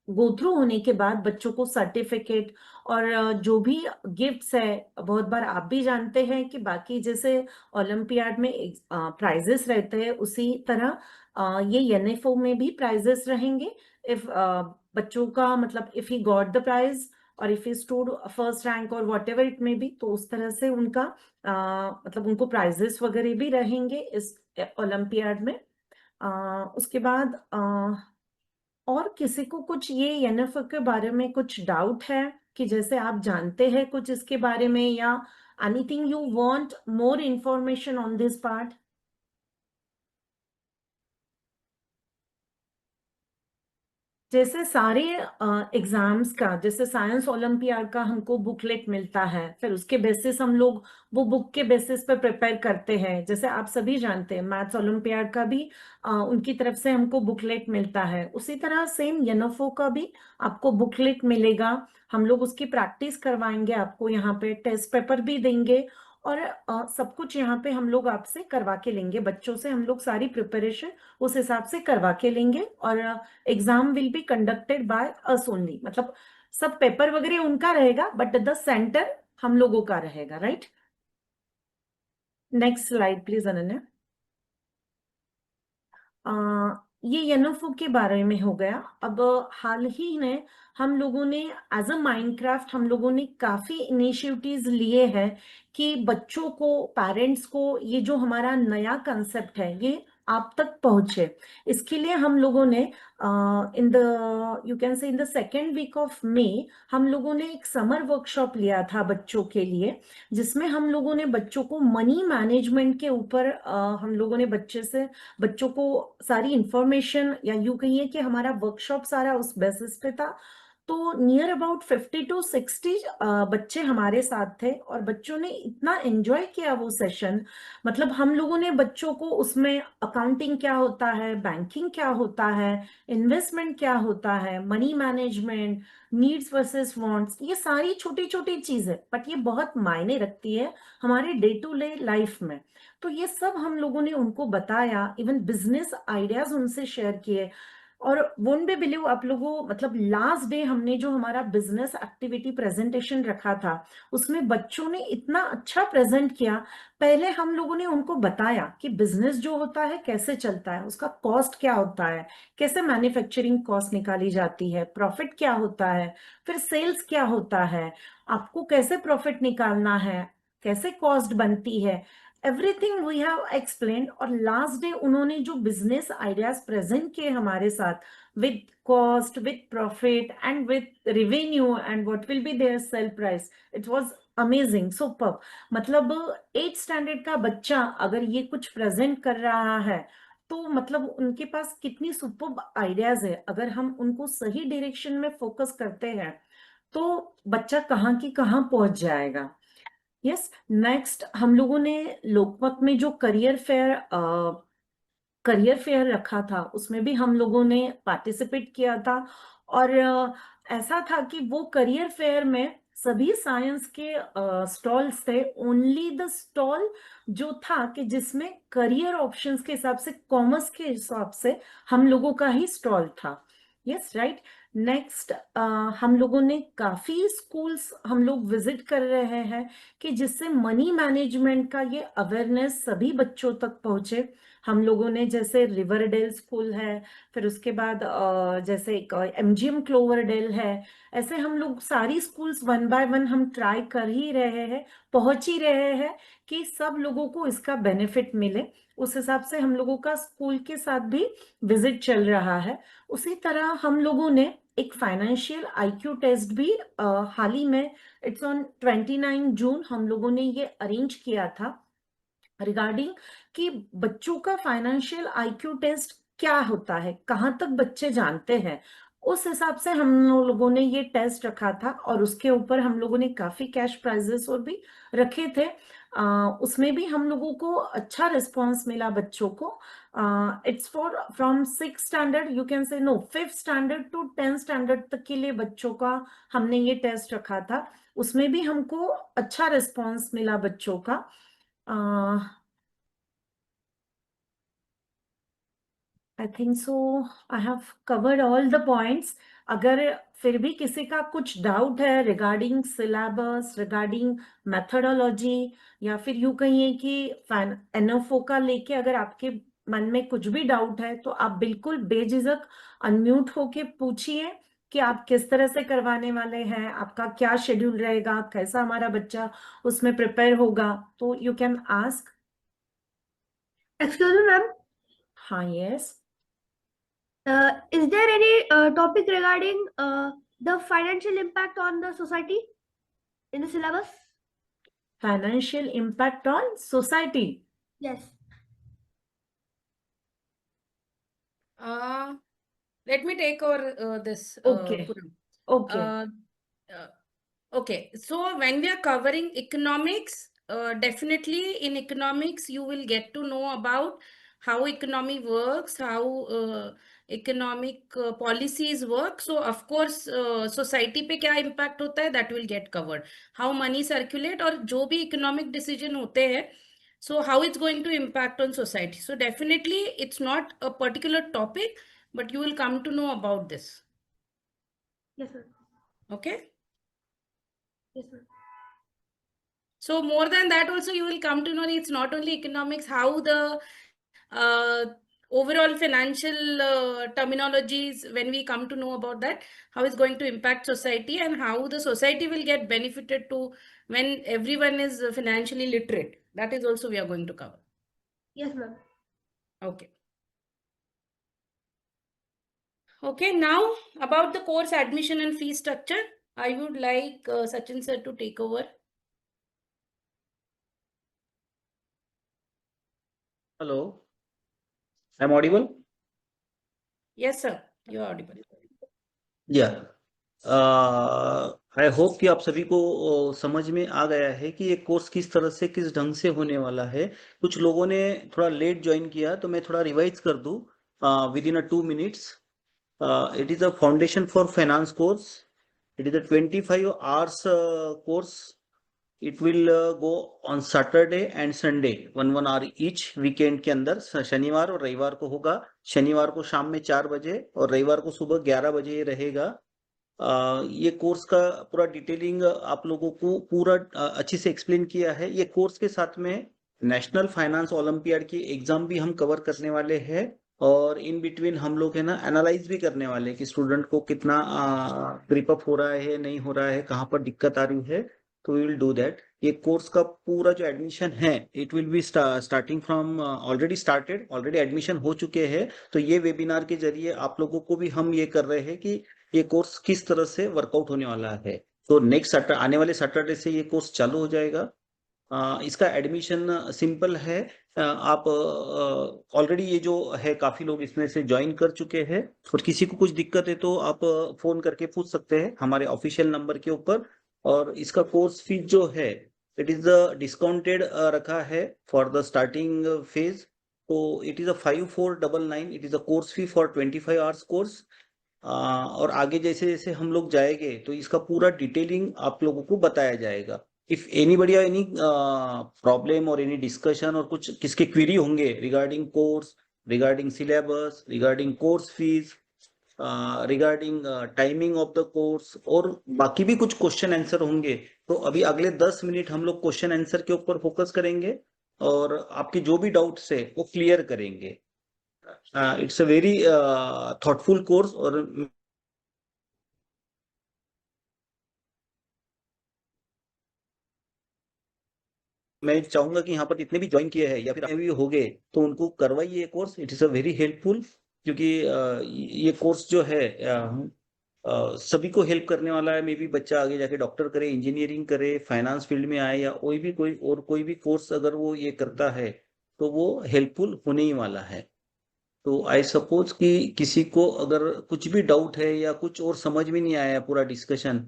गो थ्रू होने के बाद बच्चों को सर्टिफिकेट और जो भी गिफ्ट्स है, बहुत बार आप भी जानते हैं कि बाकी जैसे ओलंपियाड में प्राइजेस रहते हैं, उसी तरह ये YNOFO में भी प्राइजेस रहेंगे। इफ बच्चों का मतलब if he got the prize और if he stood first rank और वॉट एवर इट में भी, तो उस तरह से उनका मतलब उनको प्राइजेस वगैरह भी रहेंगे इस ओलंपियाड में। उसके बाद और किसी को कुछ ये YNOFO के बारे में कुछ डाउट है कि जैसे आप जानते हैं कुछ इसके बारे में, या anything you want more information on this part? जैसे सारे एग्जाम्स का, जैसे साइंस ओलंपियाड का हमको बुकलेट मिलता है, फिर उसके बेसिस हम लोग वो बुक के बेसिस पे प्रिपेयर करते हैं। जैसे आप सभी जानते हैं मैथ्स ओलंपियाड का भी उनकी तरफ से हमको बुकलेट मिलता है, उसी तरह सेम YNOFO का भी आपको बुकलेट मिलेगा। हम लोग उसकी प्रैक्टिस करवाएंगे, आपको यहाँ पे टेस्ट पेपर भी देंगे, और सब कुछ यहाँ पे हम लोग आपसे करवा के लेंगे, बच्चों से हम लोग सारी प्रिपरेशन उस हिसाब से करवा के लेंगे। और exam will be conducted by us only, मतलब सब पेपर वगैरह उनका रहेगा बट द सेंटर हम लोगों का रहेगा, right? Next slide please Ananya. ये YNOFO के बारे में हो गया। अब हाल ही में हम लोगों ने एज अ माइनक्राफ्ट हम लोगों ने काफी इनिशिएटिव्स लिए हैं कि बच्चों को, पेरेंट्स को ये जो हमारा नया कंसेप्ट है ये आप तक पहुंचे। इसके लिए हम लोगों ने in the you can say in the second week of May हम लोगों ने एक समर वर्कशॉप लिया था बच्चों के लिए, जिसमें हम लोगों ने बच्चों को मनी मैनेजमेंट के ऊपर हम लोगों ने बच्चों को सारी इंफॉर्मेशन, या यूं कहिए कि हमारा वर्कशॉप सारा उस बेसिस पे था। तो नियर अबाउट 50 to 60 बच्चे हमारे साथ थे, और बच्चों ने इतना एंजॉय किया वो सेशन। मतलब हम लोगों ने बच्चों को उसमें अकाउंटिंग क्या होता है, बैंकिंग क्या होता है, इन्वेस्टमेंट क्या होता है, money management, needs versus wants, ये सारी छोटी छोटी चीजें बट ये बहुत मायने रखती है हमारे डे टू डे लाइफ में। तो ये सब हम लोगों ने उनको बताया, इवन बिजनेस आइडियाज उनसे शेयर किए। और वोंट बी बिलीव आप लोगों, मतलब लास्ट डे हमने जो हमारा बिजनेस एक्टिविटी प्रेजेंटेशन रखा था, उसमें बच्चों ने इतना अच्छा प्रेजेंट किया। पहले हम लोगों ने उनको बताया कि बिजनेस जो होता है कैसे चलता है, उसका कॉस्ट क्या होता है, कैसे मैन्युफैक्चरिंग कॉस्ट निकाली जाती है, प्रॉफिट क्या होता है, फिर सेल्स क्या होता है, आपको कैसे प्रॉफिट निकालना है, कैसे कॉस्ट बनती है, एवरीथिंग वी हैव एक्सप्लेन। और लास्ट डे उन्होंने जो बिजनेस आइडियाज प्रेजेंट किए हमारे साथ, with cost, with profit and with revenue and what will be their sale price, it was amazing, superb. मतलब 8th स्टैंडर्ड का बच्चा अगर ये कुछ प्रेजेंट कर रहा है, तो मतलब उनके पास कितनी सुपर्ब आइडियाज है। अगर हम उनको सही डायरेक्शन में फोकस करते हैं तो बच्चा कहाँ की कहाँ पहुंच जाएगा। यस, नेक्स्ट हम लोगों ने लोकमत में जो करियर फेयर रखा था, उसमें भी हम लोगों ने पार्टिसिपेट किया था। और ऐसा था कि वो करियर फेयर में सभी साइंस के स्टॉल्स थे। ओनली द स्टॉल जो था कि जिसमें करियर ऑप्शंस के हिसाब से, कॉमर्स के हिसाब से हम लोगों का ही स्टॉल था। Yes, right. नेक्स्ट, हम लोगों ने काफी स्कूल्स हम लोग विजिट कर रहे हैं कि जिससे मनी मैनेजमेंट का ये अवेयरनेस सभी बच्चों तक पहुंचे। हम लोगों ने जैसे रिवरडेल स्कूल है, फिर उसके बाद जैसे एक MGM क्लोवरडेल है, ऐसे हम लोग सारी स्कूल्स वन बाय वन हम ट्राई कर ही रहे हैं, पहुंच ही रहे हैं कि सब लोगों को इसका बेनिफिट मिले। उस हिसाब से हम लोगों का स्कूल के साथ भी विजिट चल रहा है। उसी तरह हम लोगों ने एक फाइनेंशियल IQ टेस्ट भी हाल ही में, इट्स ऑन 29 जून, हम लोगों ने ये अरेंज किया था रिगार्डिंग कि बच्चों का फाइनेंशियल IQ टेस्ट क्या होता है, कहाँ तक बच्चे जानते हैं। उस हिसाब से हम लोगों ने ये टेस्ट रखा था और उसके ऊपर हम लोगों ने काफी कैश प्राइजेस और भी रखे थे। उसमें भी हम लोगों को अच्छा रिस्पांस मिला बच्चों को। It's for from 6 standard, you can say, no, 5th standard to 10th standard तक के लिए बच्चों का हमने ये टेस्ट रखा था। उसमें भी हमको अच्छा रिस्पांस मिला बच्चों का। I think so I have covered all the points. अगर फिर भी किसी का कुछ डाउट है रिगार्डिंग सिलेबस, रिगार्डिंग मेथोडोलॉजी, या फिर यूं कहिए कि NFO का लेके अगर आपके मन में कुछ भी डाउट है तो आप बिल्कुल बेझिझक अनम्यूट होके पूछिए कि आप किस तरह से करवाने वाले हैं, आपका क्या शेड्यूल रहेगा, कैसा हमारा बच्चा उसमें प्रिपेयर होगा। तो you can ask. Excuse me, ma'am. हाँ, yes. Is there any topic regarding the financial impact on the society in the syllabus? Financial impact on society. Yes. Let me take over this. Okay. Puram. Okay. Okay, so when we are covering economics, definitely in economics you will get to know about how economy works, how economic policies work. So of course society पे क्या impact होता है, that will get covered. How money circulate और जो भी economic decision होते हैं, so how it's going to impact on society. So definitely it's not a particular topic, but you will come to know about this. Yes, sir. Okay. Yes, sir. So more than that also you will come to know it's not only economics, how the overall financial terminologies, when we come to know about that, how it's going to impact society and how the society will get benefited to when everyone is financially literate. That is also we are going to cover. Yes, ma'am. Okay. Okay, now about the course admission and fee structure, I would like Sachin sir to take over. Hello, I'm audible? Yes, sir, you are audible. Yeah. I hope कि आप सभी को समझ में आ गया है कि ये कोर्स किस तरह से, किस ढंग से होने वाला है। कुछ लोगों ने थोड़ा लेट ज्वाइन किया तो मैं थोड़ा रिवाइज कर दूं with in 2 minutes. It is a foundation for finance course. It is a 25 hours course. It will go on Saturday and Sunday, 1 hour each weekend के अंदर। शनिवार और रविवार को होगा। शनिवार को शाम में 4 बजे और रविवार को सुबह 11 बजे ये रहेगा। ये कोर्स का पूरा डिटेलिंग आप लोगों को पूरा अच्छे से एक्सप्लेन किया है। ये कोर्स के साथ में नेशनल फाइनेंस ओलंपियाड की एग्जाम भी हम कवर करने वाले हैं और इन बिटवीन हम लोग है ना एनालाइज भी करने वाले हैं कि स्टूडेंट को कितना ग्रिप अप हो रहा है, नहीं हो रहा है, कहाँ पर दिक्कत आ रही है। तो वी विल डू दैट। ये कोर्स का पूरा जो एडमिशन है it will be starting from already started, already admission हो चुके हैं। तो ये वेबिनार के जरिए आप लोगों को भी हम ये कर रहे हैं कि ये कोर्स किस तरह से वर्कआउट होने वाला है। तो नेक्स्ट आने वाले सैटरडे से ये कोर्स चालू हो जाएगा। इसका एडमिशन सिंपल है। आप ऑलरेडी ये जो है काफी लोग इसमें से ज्वाइन कर चुके हैं और किसी को कुछ दिक्कत है तो आप फोन करके पूछ सकते हैं हमारे ऑफिशियल नंबर के ऊपर। और इसका कोर्स फीस जो है इट इज डिस्काउंटेड रखा है फॉर द स्टार्टिंग फेज। तो it is 5499। It is a course fee for 25 hours course और आगे जैसे जैसे हम लोग जाएंगे तो इसका पूरा डिटेलिंग आप लोगों को बताया जाएगा। इफ एनीबडी एनी प्रॉब्लम और एनी डिस्कशन और कुछ किसके क्वेरी होंगे regarding course, regarding syllabus, regarding course fees, regarding timing of the course और बाकी भी कुछ क्वेश्चन आंसर होंगे, तो अभी अगले 10 मिनट हम लोग क्वेश्चन आंसर के ऊपर फोकस करेंगे और आपके जो भी डाउट्स है वो क्लियर करेंगे। It's a very thoughtful course और मैं चाहूंगा कि यहाँ पर जितने भी ज्वाइन किए हैं या फिर भी हो गए तो उनको करवाइए ये course. It is a very helpful, क्योंकि ये कोर्स जो है सभी को हेल्प करने वाला है। मे बी बच्चा आगे जाके डॉक्टर करे, इंजीनियरिंग करे, फाइनेंस फील्ड में आए या कोई भी कोर्स अगर वो ये करता है तो वो हेल्पफुल होने ही वाला है। तो आई सपोज कि किसी को अगर कुछ भी डाउट है या कुछ और समझ में नहीं आया पूरा डिस्कशन,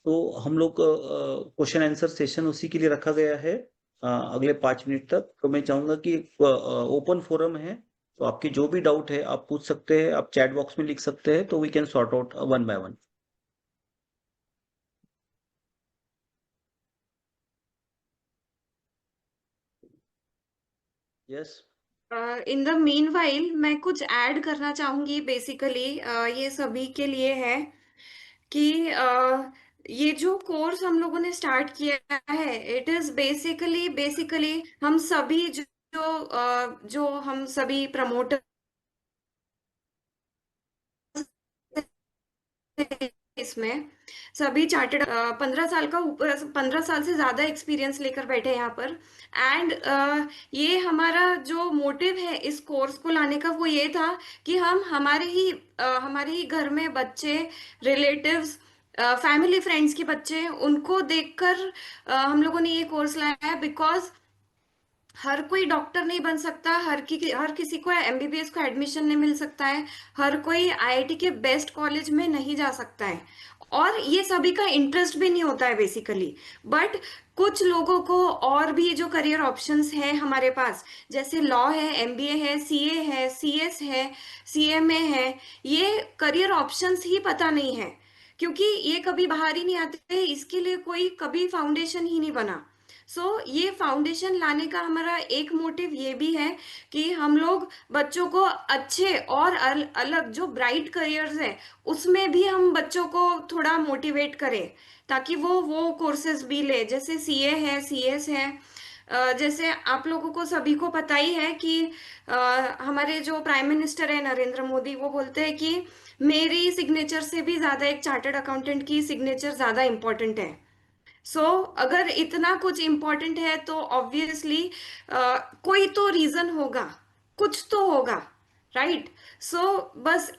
तो हम लोग क्वेश्चन आंसर सेशन उसी के लिए रखा गया है अगले 5 मिनट तक। तो मैं चाहूंगा कि ओपन फोरम है, तो आपकी जो भी डाउट है आप पूछ सकते हैं, आप चैट बॉक्स में लिख सकते हैं, तो we can sort out one by one. Yes. In the meanwhile मैं कुछ ऐड करना चाहूंगी। बेसिकली ये सभी के लिए है कि ये जो कोर्स हम लोगों ने स्टार्ट किया है, इट इज बेसिकली हम सभी जो हम सभी प्रमोटर इसमें सभी चार्टेड 15 साल का ऊपर 15 साल से ज्यादा एक्सपीरियंस लेकर बैठे हैं यहाँ पर। एंड ये हमारा जो मोटिव है इस कोर्स को लाने का वो ये था कि हम हमारे ही घर में बच्चे, रिलेटिव्स, फैमिली फ्रेंड्स के बच्चे, उनको देखकर हम लोगों ने ये कोर्स लाया है। बिकॉज हर कोई डॉक्टर नहीं बन सकता, हर किसी को एमबीबीएस को एडमिशन नहीं मिल सकता है, हर कोई आईआईटी के बेस्ट कॉलेज में नहीं जा सकता है, और ये सभी का इंटरेस्ट भी नहीं होता है बेसिकली। बट कुछ लोगों को और भी जो करियर ऑप्शंस हैं हमारे पास, जैसे लॉ है, एमबीए है, सीए है, सीएस है, सीएमए है, ये करियर ऑप्शंस ही पता नहीं है, क्योंकि ये कभी बाहर ही नहीं आते, इसके लिए कोई कभी फाउंडेशन ही नहीं बना। ये फाउंडेशन लाने का हमारा एक मोटिव ये भी है कि हम लोग बच्चों को अच्छे और अलग जो ब्राइट करियर्स है उसमें भी हम बच्चों को थोड़ा मोटिवेट करें, ताकि वो कोर्सेज भी ले, जैसे सीए है, सीएस है। जैसे आप लोगों को सभी को पता ही है कि हमारे जो प्राइम मिनिस्टर है नरेंद्र मोदी, वो बोलते हैं कि मेरी सिग्नेचर से भी ज्यादा एक चार्टर्ड अकाउंटेंट की सिग्नेचर ज्यादा इंपॉर्टेंट है। अगर इतना कुछ इम्पोर्टेंट है तो ऑब्वियसली कोई तो रीजन होगा, कुछ तो होगा, राइट? बस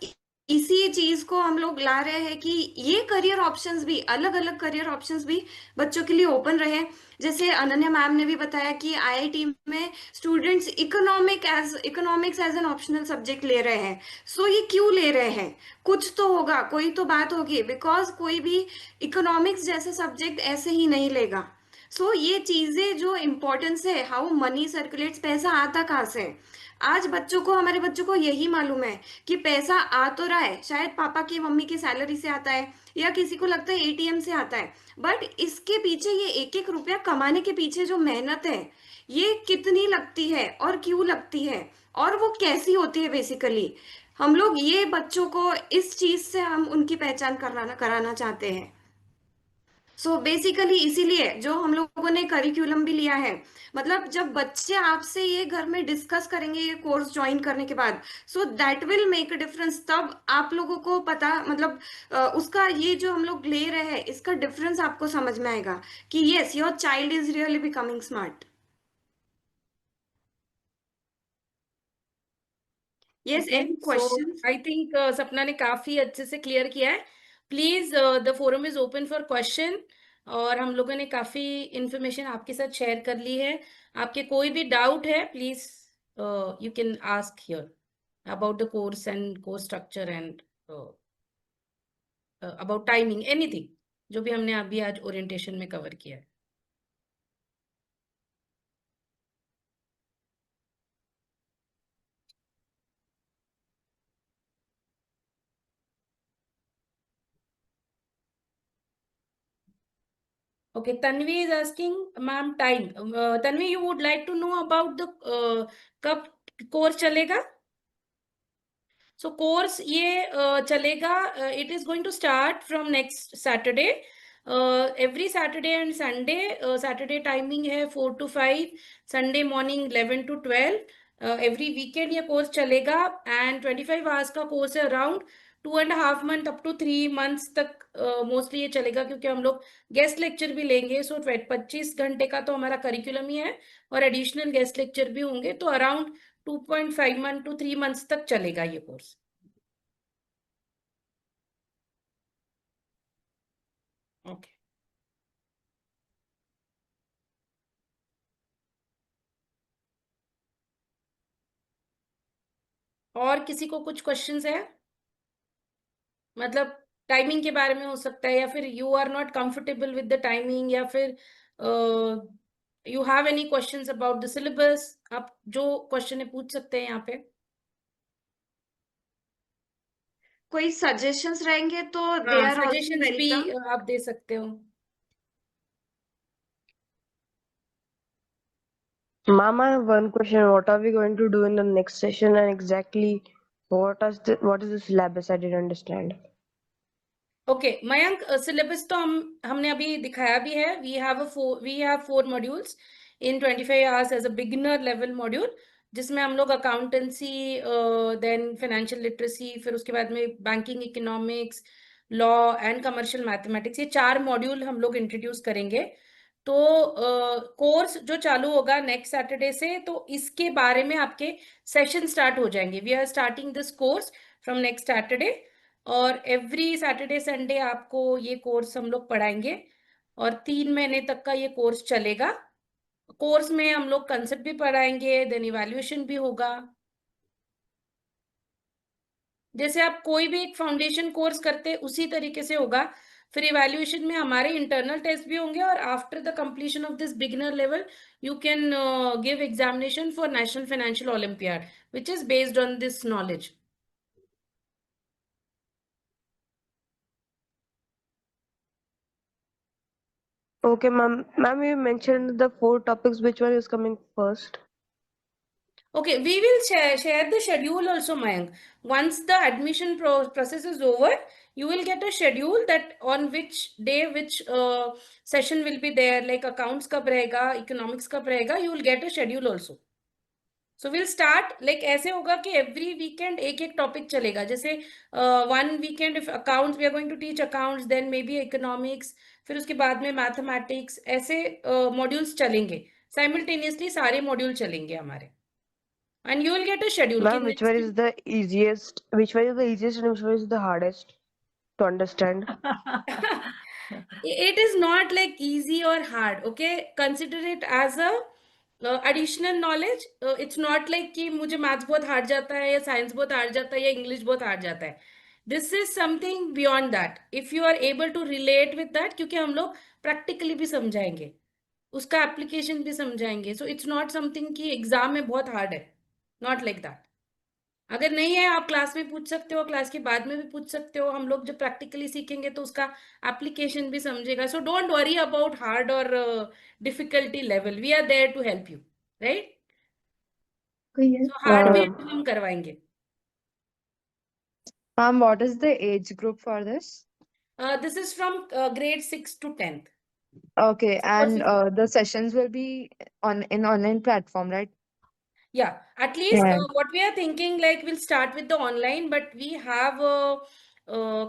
इसी चीज को हम लोग ला रहे हैं कि ये करियर ऑप्शंस भी, अलग अलग करियर ऑप्शंस भी बच्चों के लिए ओपन रहे। जैसे अनन्या मैम ने भी बताया कि आईआईटी में students economics as an optional subject ले रहे हैं। ये क्यों ले रहे हैं? कुछ तो होगा, कोई तो बात होगी, बिकॉज कोई भी इकोनॉमिक्स जैसे सब्जेक्ट ऐसे ही नहीं लेगा। ये चीजें जो इम्पोर्टेंस है, हाउ मनी सर्कुलेट्स, पैसा आता कहाँ से। आज हमारे बच्चों को यही मालूम है कि पैसा आ तो रहा है, शायद पापा की मम्मी की सैलरी से आता है, या किसी को लगता है एटीएम से आता है, बट इसके पीछे, ये एक एक रुपया कमाने के पीछे जो मेहनत है, ये कितनी लगती है और क्यों लगती है और वो कैसी होती है, बेसिकली हम लोग ये बच्चों को इस चीज से हम उनकी पहचान कराना चाहते हैं। बेसिकली इसीलिए जो हम लोगों ने करिकुलम भी लिया है, मतलब जब बच्चे आपसे ये घर में डिस्कस करेंगे ये कोर्स ज्वाइन करने के बाद, that will make a difference. तब आप लोगों को पता, मतलब उसका ये जो हम लोग ले रहे हैं इसका डिफरेंस आपको समझ में आएगा कि yes, your child is really becoming smart. Yes, okay, any so question? I think सपना ने काफी अच्छे से क्लियर किया है। Please, the forum is open for question. और हम लोगों ने काफी इंफॉर्मेशन आपके साथ शेयर कर ली है। आपके कोई भी डाउट है, please you can ask here about the course and course structure and about timing, anything जो भी हमने अभी आज ओरिएंटेशन में कवर किया है। Okay, Tanvi is asking, ma'am, time. Tanvi, you would like to know about the कब कोर्स चलेगा? So कोर्स ये चलेगा, it is going to start from next Saturday. Every Saturday and Sunday. Saturday timing है 4 to 5, Sunday morning 11 to 12. Every weekend ये कोर्स चलेगा and 25 hours का कोर्स है, around 2.5 month up to 3 months तक मोस्टली ये चलेगा, क्योंकि हम लोग गेस्ट लेक्चर भी लेंगे. सो 25 घंटे का तो हमारा करिकुलम ही है और एडिशनल गेस्ट लेक्चर भी होंगे, तो अराउंड 2.5 मंथ to 3 months तक चलेगा ये कोर्स. ओके. और किसी को कुछ क्वेश्चंस है? मतलब टाइमिंग के बारे में हो सकता है, या फिर you are not comfortable with the timing, या फिर you have any questions about the syllabus. आप जो क्वेश्चन है पूछ सकते हैं यहाँ पे. कोई सजेशंस रहेंगे तो दे हाँ, आर आल्सो सजेशंस भी वेलकम. आप दे सकते हो. Ma'am, I have one question. What are we going to do in the next session, and exactly what is the syllabus? I didn't understand. Okay Mayank, syllabus तो हमने अभी दिखाया भी है. We have 4 modules in 25 hours as a beginner level module, जिसमें हम लोग अकाउंटेंसी, देन फाइनेंशियल लिटरेसी, फिर उसके बाद में banking, economics, law and commercial mathematics, ये 4 मॉड्यूल हम लोग इंट्रोड्यूस करेंगे. तो कोर्स जो चालू होगा नेक्स्ट सैटरडे से, तो इसके बारे में आपके सेशन स्टार्ट हो जाएंगे. We are starting this course from next Saturday, और एवरी सैटरडे संडे आपको ये कोर्स हम लोग पढ़ाएंगे, और 3 महीने तक का ये कोर्स चलेगा. कोर्स में हम लोग कंसेप्ट भी पढ़ाएंगे, देन इवैल्यूएशन भी होगा. जैसे आप कोई भी एक फाउंडेशन कोर्स करते उसी तरीके से होगा. फिर इवैल्यूएशन में हमारे इंटरनल टेस्ट भी होंगे, और after the completion of this beginner level you can give examination for national financial olympiad, which is based on this knowledge. Okay, ma'am. Ma'am, you mentioned the 4 topics. Which one is coming first? Okay, we will share the schedule also, Mayank. Once the admission process is over, you will get a schedule that on which day which session will be there, like accounts कब रहेगा, economics कब रहेगा, you will get a schedule also. So we'll start like ऐसे होगा कि every weekend एक एक topic चलेगा. जैसे one weekend if accounts, we are going to teach accounts, then maybe economics, फिर उसके बाद में mathematics, ऐसे modules चलेंगे. Simultaneously सारे module चलेंगे हमारे. And you will get a schedule. Ma'am, which one is the easiest? Which one is the easiest and which one is the hardest to understand? It is not like easy or hard. Okay, consider it as a additional knowledge. It's not like कि मुझे मैथ्स बहुत हार्ड जाता है, या साइंस बहुत हार्ड जाता है, या इंग्लिश बहुत हार्ड जाता है. This is something beyond that, if you are able to relate with that, क्योंकि हम लोग प्रैक्टिकली भी समझाएंगे, उसका एप्लीकेशन भी समझाएंगे. सो इट्स नॉट समथिंग कि एग्जाम में बहुत हार्ड है. Not like that. अगर नहीं है, आप क्लास में पूछ सकते हो, क्लास के बाद में भी पूछ सकते हो. हम लोग जब प्रैक्टिकली सीखेंगे तो उसका एप्लीकेशन भी समझेगा. So don't worry about hard और difficulty level. We are there to help you, right? So hard भी हम करवाएंगे. Ma'am, what is the age group for this? This is from grade 6 to 10th. Okay, and Suppose the sessions will be on in online platform, right? yeah, at least Yeah. what we are thinking, like we'll start with the online, but we have a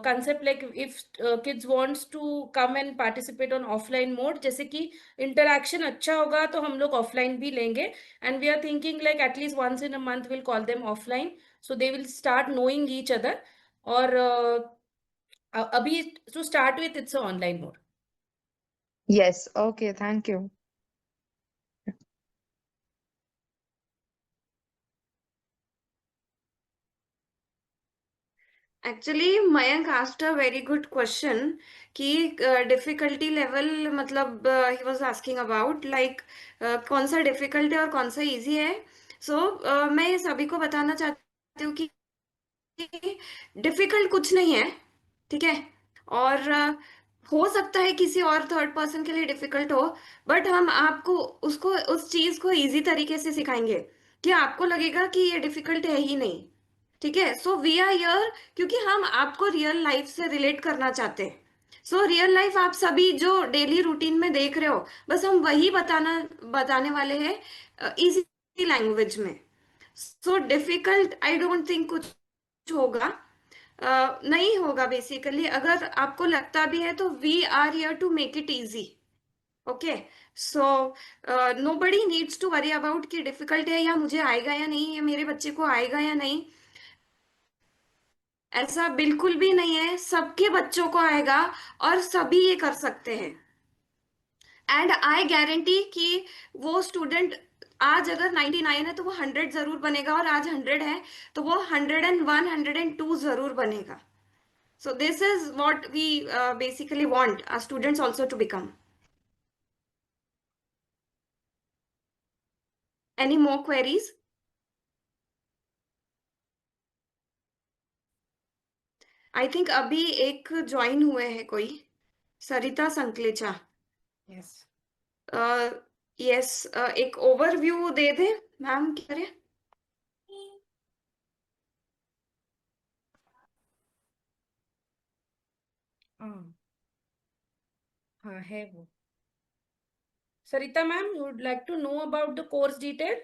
concept like if kids wants to come and participate on offline mode, जैसे कि interaction अच्छा होगा तो हम लोग offline भी लेंगे. And we are thinking like at least once in a month we'll call them offline, so they will start knowing each other. और अभी to start with it's a online mode. Yes. Okay, thank you. Actually, Mayank asked a very good question कि difficulty level मतलब he was asking about like कौन सा difficult है और कौन सा easy है. So मैं ये सभी को बताना चाहती हूँ कि difficult कुछ नहीं है, ठीक है. और हो सकता है किसी और थर्ड पर्सन के लिए डिफिकल्ट हो, बट हम आपको उसको उस चीज को इजी तरीके से सिखाएंगे कि आपको लगेगा कि ये डिफिकल्ट है ही नहीं। ठीक है, सो वी आर हियर क्योंकि हम आपको रियल लाइफ से रिलेट करना चाहते हैं। सो रियल लाइफ आप सभी जो डेली रूटीन में देख रहे हो, बस हम वही बताने वाले हैं इजी लैंग्वेज में। So difficult I don't think कुछ होगा, नहीं होगा। बेसिकली अगर आपको लगता भी है तो we are here to make it easy. Okay, so nobody needs to worry about कि डिफिकल्ट है या मुझे आएगा या नहीं, या मेरे बच्चे को आएगा या नहीं। ऐसा बिल्कुल भी नहीं है, सबके बच्चों को आएगा और सभी ये कर सकते हैं। एंड आई गारंटी कि वो स्टूडेंट आज अगर 99 है तो वो 100 जरूर बनेगा, और आज 100 है तो वो 101 102 जरूर बनेगा। So this is what we basically want our students also to become. Any more queries? I think अभी एक ज्वाइन हुए हैं कोई, सरिता संकलेचा। यस यस, एक ओवरव्यू दे दे मैम, क्या करें? हाँ है वो। Sarita ma'am, you would like to know about the course detail?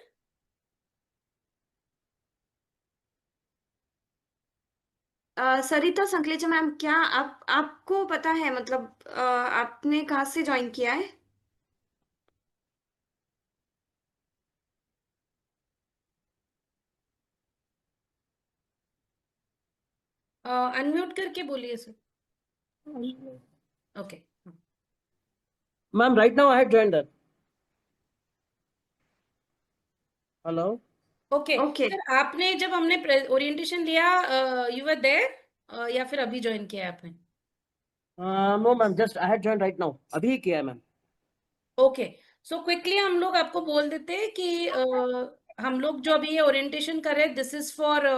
Sarita Sankalecha ma'am, क्या आपको पता है, मतलब आपने कहाँ से ज्वाइन किया है? अनम्यूट करके बोलिए sir. Okay Ma'am, right now I had joined that. Hello? Okay okay, sir, आपने जब हमने ओरिएंटेशन लिया, यू वर देयर या फिर अभी ज्वाइन किया है आपने? No, ma'am, just I had joined right now. अभी ही किया है मैम। ओके, सो क्विकली हम लोग आपको बोल देते हैं कि हम लोग जो अभी ये ओरिएंटेशन कर रहे हैं, this is for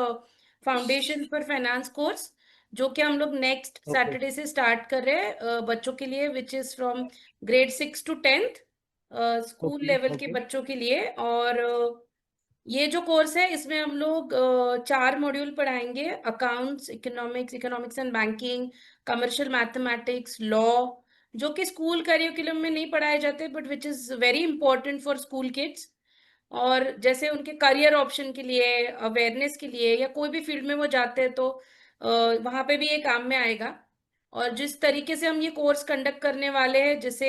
foundation for finance course, जो कि हम लोग नेक्स्ट Okay. सैटरडे से स्टार्ट कर रहे हैं बच्चों के लिए, which is from grade 6 to 10th, school Okay. Level के Okay. बच्चों के लिए। और ये जो कोर्स है इसमें हम लोग 4 मॉड्यूल पढ़ाएंगे: accounts, economics and banking, commercial mathematics, law, जो कि स्कूल करिकुलम में नहीं पढ़ाए जाते but which is very important for school kids. और जैसे उनके करियर ऑप्शन के लिए, अवेयरनेस के लिए, या कोई भी फील्ड में वो जाते हैं तो वहाँ पे भी ये काम में आएगा। और जिस तरीके से हम ये कोर्स कंडक्ट करने वाले हैं, जैसे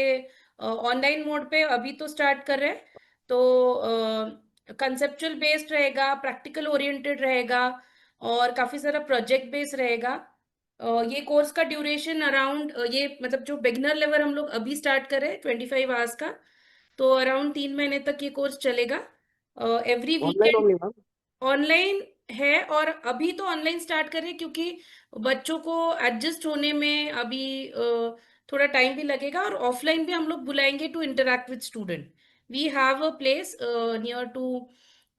ऑनलाइन मोड पे अभी तो स्टार्ट कर रहे हैं, तो कंसेप्चुअल बेस्ड रहेगा, प्रैक्टिकल ओरिएंटेड रहेगा, और काफी सारा प्रोजेक्ट बेस्ड रहेगा। ये कोर्स का ड्यूरेशन अराउंड, ये मतलब जो बिगिनर लेवल हम लोग अभी स्टार्ट कर रहे हैं 25 आवर्स का, तो अराउंड 3 महीने तक ये कोर्स चलेगा। Every Online weekend only, ma'am. Online है, और अभी तो ऑनलाइन स्टार्ट कर रहे हैं क्योंकि बच्चों को एडजस्ट होने में अभी थोड़ा टाइम भी लगेगा। और ऑफलाइन भी हम लोग बुलाएंगे to interact with student. We have a place near to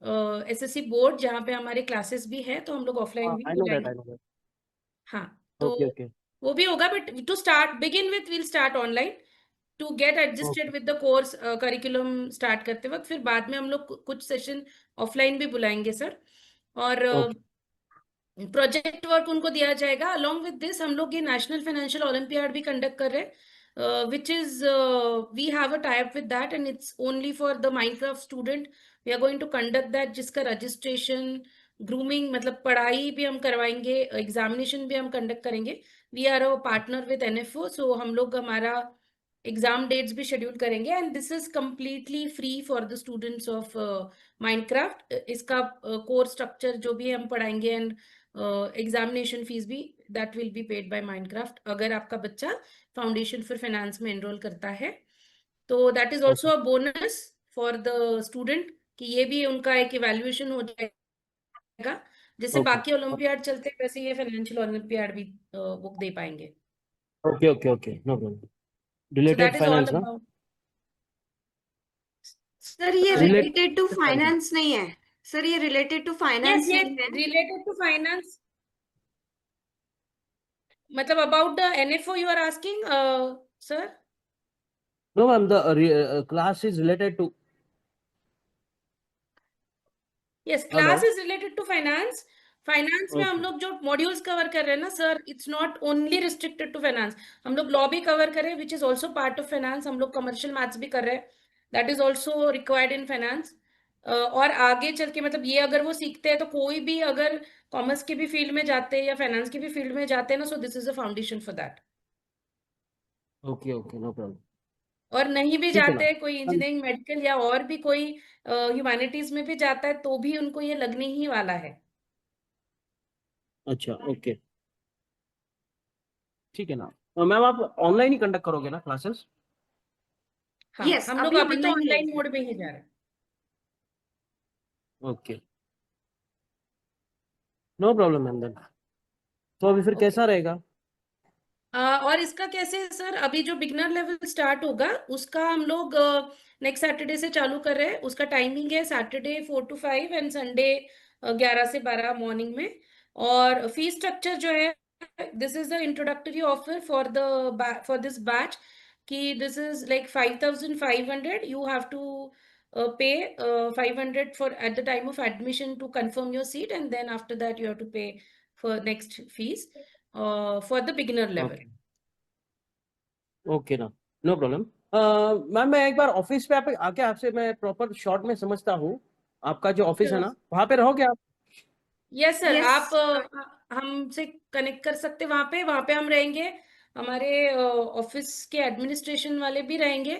SSC board जहाँ पे हमारे क्लासेस भी है, तो हम लोग ऑफलाइन भी I know that. बुलाएंगे। I know that. हाँ, Okay. तो Okay. वो भी होगा, but to start begin with will start online to get adjusted Okay. With the course curriculum start करते वक्त। फिर बाद में हम लोग कुछ सेशन ऑफलाइन भी बुलाएंगे सर। और Okay. प्रोजेक्ट वर्क उनको दिया जाएगा। अलोंग विद दिस हम लोग ये नेशनल फाइनेंशियल ओलंपियाड भी कंडक्ट कर रहे हैं, which is we have a tie up with that, and it's only for the Minecraft student. We are going to conduct that, जिसका रजिस्ट्रेशन, ग्रूमिंग, मतलब पढ़ाई भी हम करवाएंगे, एग्जामिनेशन भी हम कंडक्ट करेंगे। We are a partner with NFO, so हम लोग हमारा एग्जाम डेट्स भी शेड्यूल करेंगे, and this is completely free for the students of Minecraft. इसका कोर्स स्ट्रक्चर जो भी हम पढ़ाएंगे एंड एग्जामिनेशन फीस भी, that will be paid by Minecraft, अगर आपका बच्चा फाउंडेशन फॉर फाइनेंस में एनरोल करता है। तो that is also Okay. A bonus for the student, कि ये भी उनका एक इवैल्यूएशन हो जाएगा। जैसे Okay. बाकी ओलंपियाड चलते हैं वैसे ये फाइनेंशियल ओलंपियाड भी वो दे पाएंगे। Okay. Okay. Okay. No problem. So Related that is all finance, na? About. Sir ये Related related to finance. Finance नहीं है। सर ये related to yes finance yes, नहीं है। Related to finance. मतलब about the NFO you are asking, sir? No, ma'am, the class is related to. Yes, Hello. class is related to finance. Finance में हम Okay. लोग जो मॉड्यूल्स कवर कर रहे हैं ना sir, it's not only restricted to finance. हम लोग लॉ भी कवर कर रहे हैं which is also part of finance. हम लोग कमर्शियल मैथ्स भी कर रहे हैं, that is also required in finance. और आगे चल के मतलब ये अगर वो सीखते हैं तो कोई भी अगर कॉमर्स के भी फील्ड में जाते हैं या फाइनेंस के भी फील्ड में जाते हैं ना, सो this is a foundation for that. Okay, okay, no problem. और नहीं भी ठीक है जाते ना. कोई इंजीनियरिंग मेडिकल या और भी कोई ह्यूमैनिटीज में भी जाता है तो भी उनको ये लगने ही वाला है. अच्छा, ओके. ठीक है ना. मैम, आप ऑनलाइन ही कंडक्ट करोगे ना क्लासेस? हाँ, Yes, हम लोग अभी अभी तो online ही ऑनलाइन है. मोड में ही जा रहे हैं. Okay, no problem ma'am. Then तो अभी फिर ओके. कैसा रहेगा? और इसका कैसे है सर, अभी जो बिगनर लेवल स्टार्ट होगा उसका हम लोग नेक्स्ट सैटरडे से चालू कर रहे हैं. उसका टाइमिंग है सैटरडे 4 to 5 एंड संडे 11 से 12 मॉर्निंग में. और फी स्ट्रक्चर जो है, this is the introductory offer for this batch, कि this is like 5,500. You have to pay 500 for at the time of admission to confirm your seat, and then after that you have to pay for next fees for the beginner level. Okay, okay ना, नो प्रॉब्लम. मैम, मैं एक बार ऑफिस पे आप आके आपसे मैं प्रॉपर शॉर्ट में समझता हूँ. आपका जो ऑफिस है ना, वहाँ पे रहोगे आप? यस सर, Yes, आप हमसे कनेक्ट कर सकते हैं. वहाँ पे हम रहेंगे. हमारे ऑफिस के एडमिनिस्ट्रेशन वाले भी रहेंगे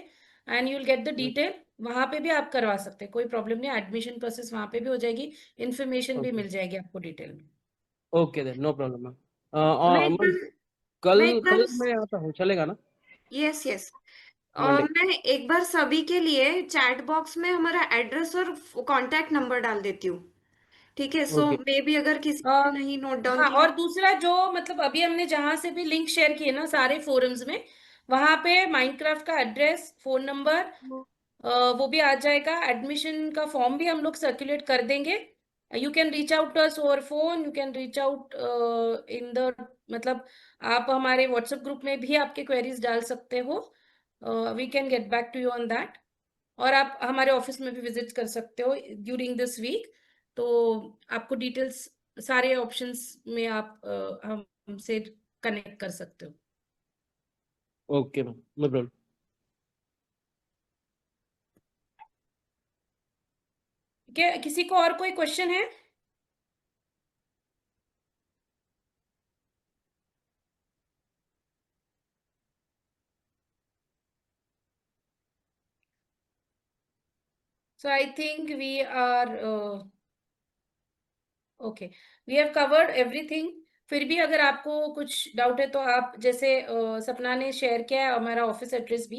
and you will get the detail. वहाँ पे भी आप करवा सकते हैं, कोई प्रॉब्लम नहीं. एडमिशन प्रोसेस वहाँ पे भी हो जाएगी, इन्फॉर्मेशन भी ओके, मिल जाएगी आपको डिटेल में. Okay then, no problem ma'am. मैं एक मैं बार कल मैं एक कल बार मैं आता हूँ, चलेगा ना? Yes yes Monday. मैं एक बार सभी के लिए चैट बॉक्स में हमारा एड्रेस और कांटेक्ट नंबर डाल देती हूँ. ठीक है, सो ओके, मे बी अगर किसी अ, ने नहीं नोट डाउन हाँ, किया. और दूसरा जो मतलब अभी हमने जहां से भी लिंक शेयर किए ना सारे फोरम्स में, वहां पे माइनक्राफ्ट का एड्रेस, फोन नंबर, वो भी आ जाएगा. एडमिशन का फॉर्म भी हम लोग सर्कुलेट कर देंगे. You can reach out to us over phone, you can reach out in the मतलब आप हमारे व्हाट्सएप ग्रुप में भी आपके क्वेरीज डाल सकते हो. We can get back to you on that. और आप हमारे ऑफिस में भी विजिट कर सकते हो ड्यूरिंग दिस वीक. तो आपको डिटेल्स सारे ऑप्शंस में आप हमसे कनेक्ट कर सकते हो. Okay ma'am, no problem. ठीक है, किसी को और कोई क्वेश्चन है? So I think we are okay. We have covered everything. फिर भी अगर आपको कुछ डाउट है तो आप जैसे सपना ने शेयर किया है हमारा ऑफिस एड्रेस भी,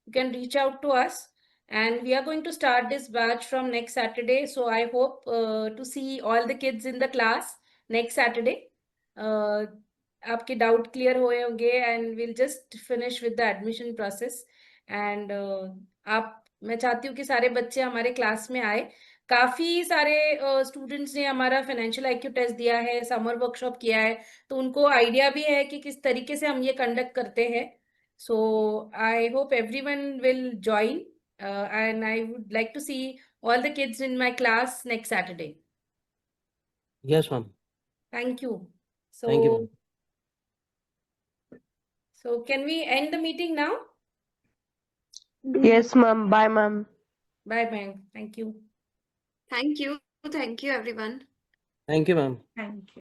you can reach out to us. And we are going to start this batch from next Saturday, so I hope to see all the kids in the class next Saturday. आपके डाउट क्लियर हुए होंगे and will just finish with the admission process. And आप मैं चाहती हूँ कि सारे बच्चे हमारे क्लास में आए. काफी सारे स्टूडेंट्स ने हमारा फाइनेंशियल आईक्यू टेस्ट दिया है, समर वर्कशॉप किया है, तो उनको आइडिया भी है कि किस तरीके से हम ये कंडक्ट करते हैं. So I hope everyone will join and I would like to see all the kids in my class next Saturday. Yes ma'am. Thank you. Thank you ma'am. So can we end the meeting now? Yes, ma'am. Bye, ma'am. Bye bye. Thank you. Thank you everyone. Thank you ma'am. Thank you.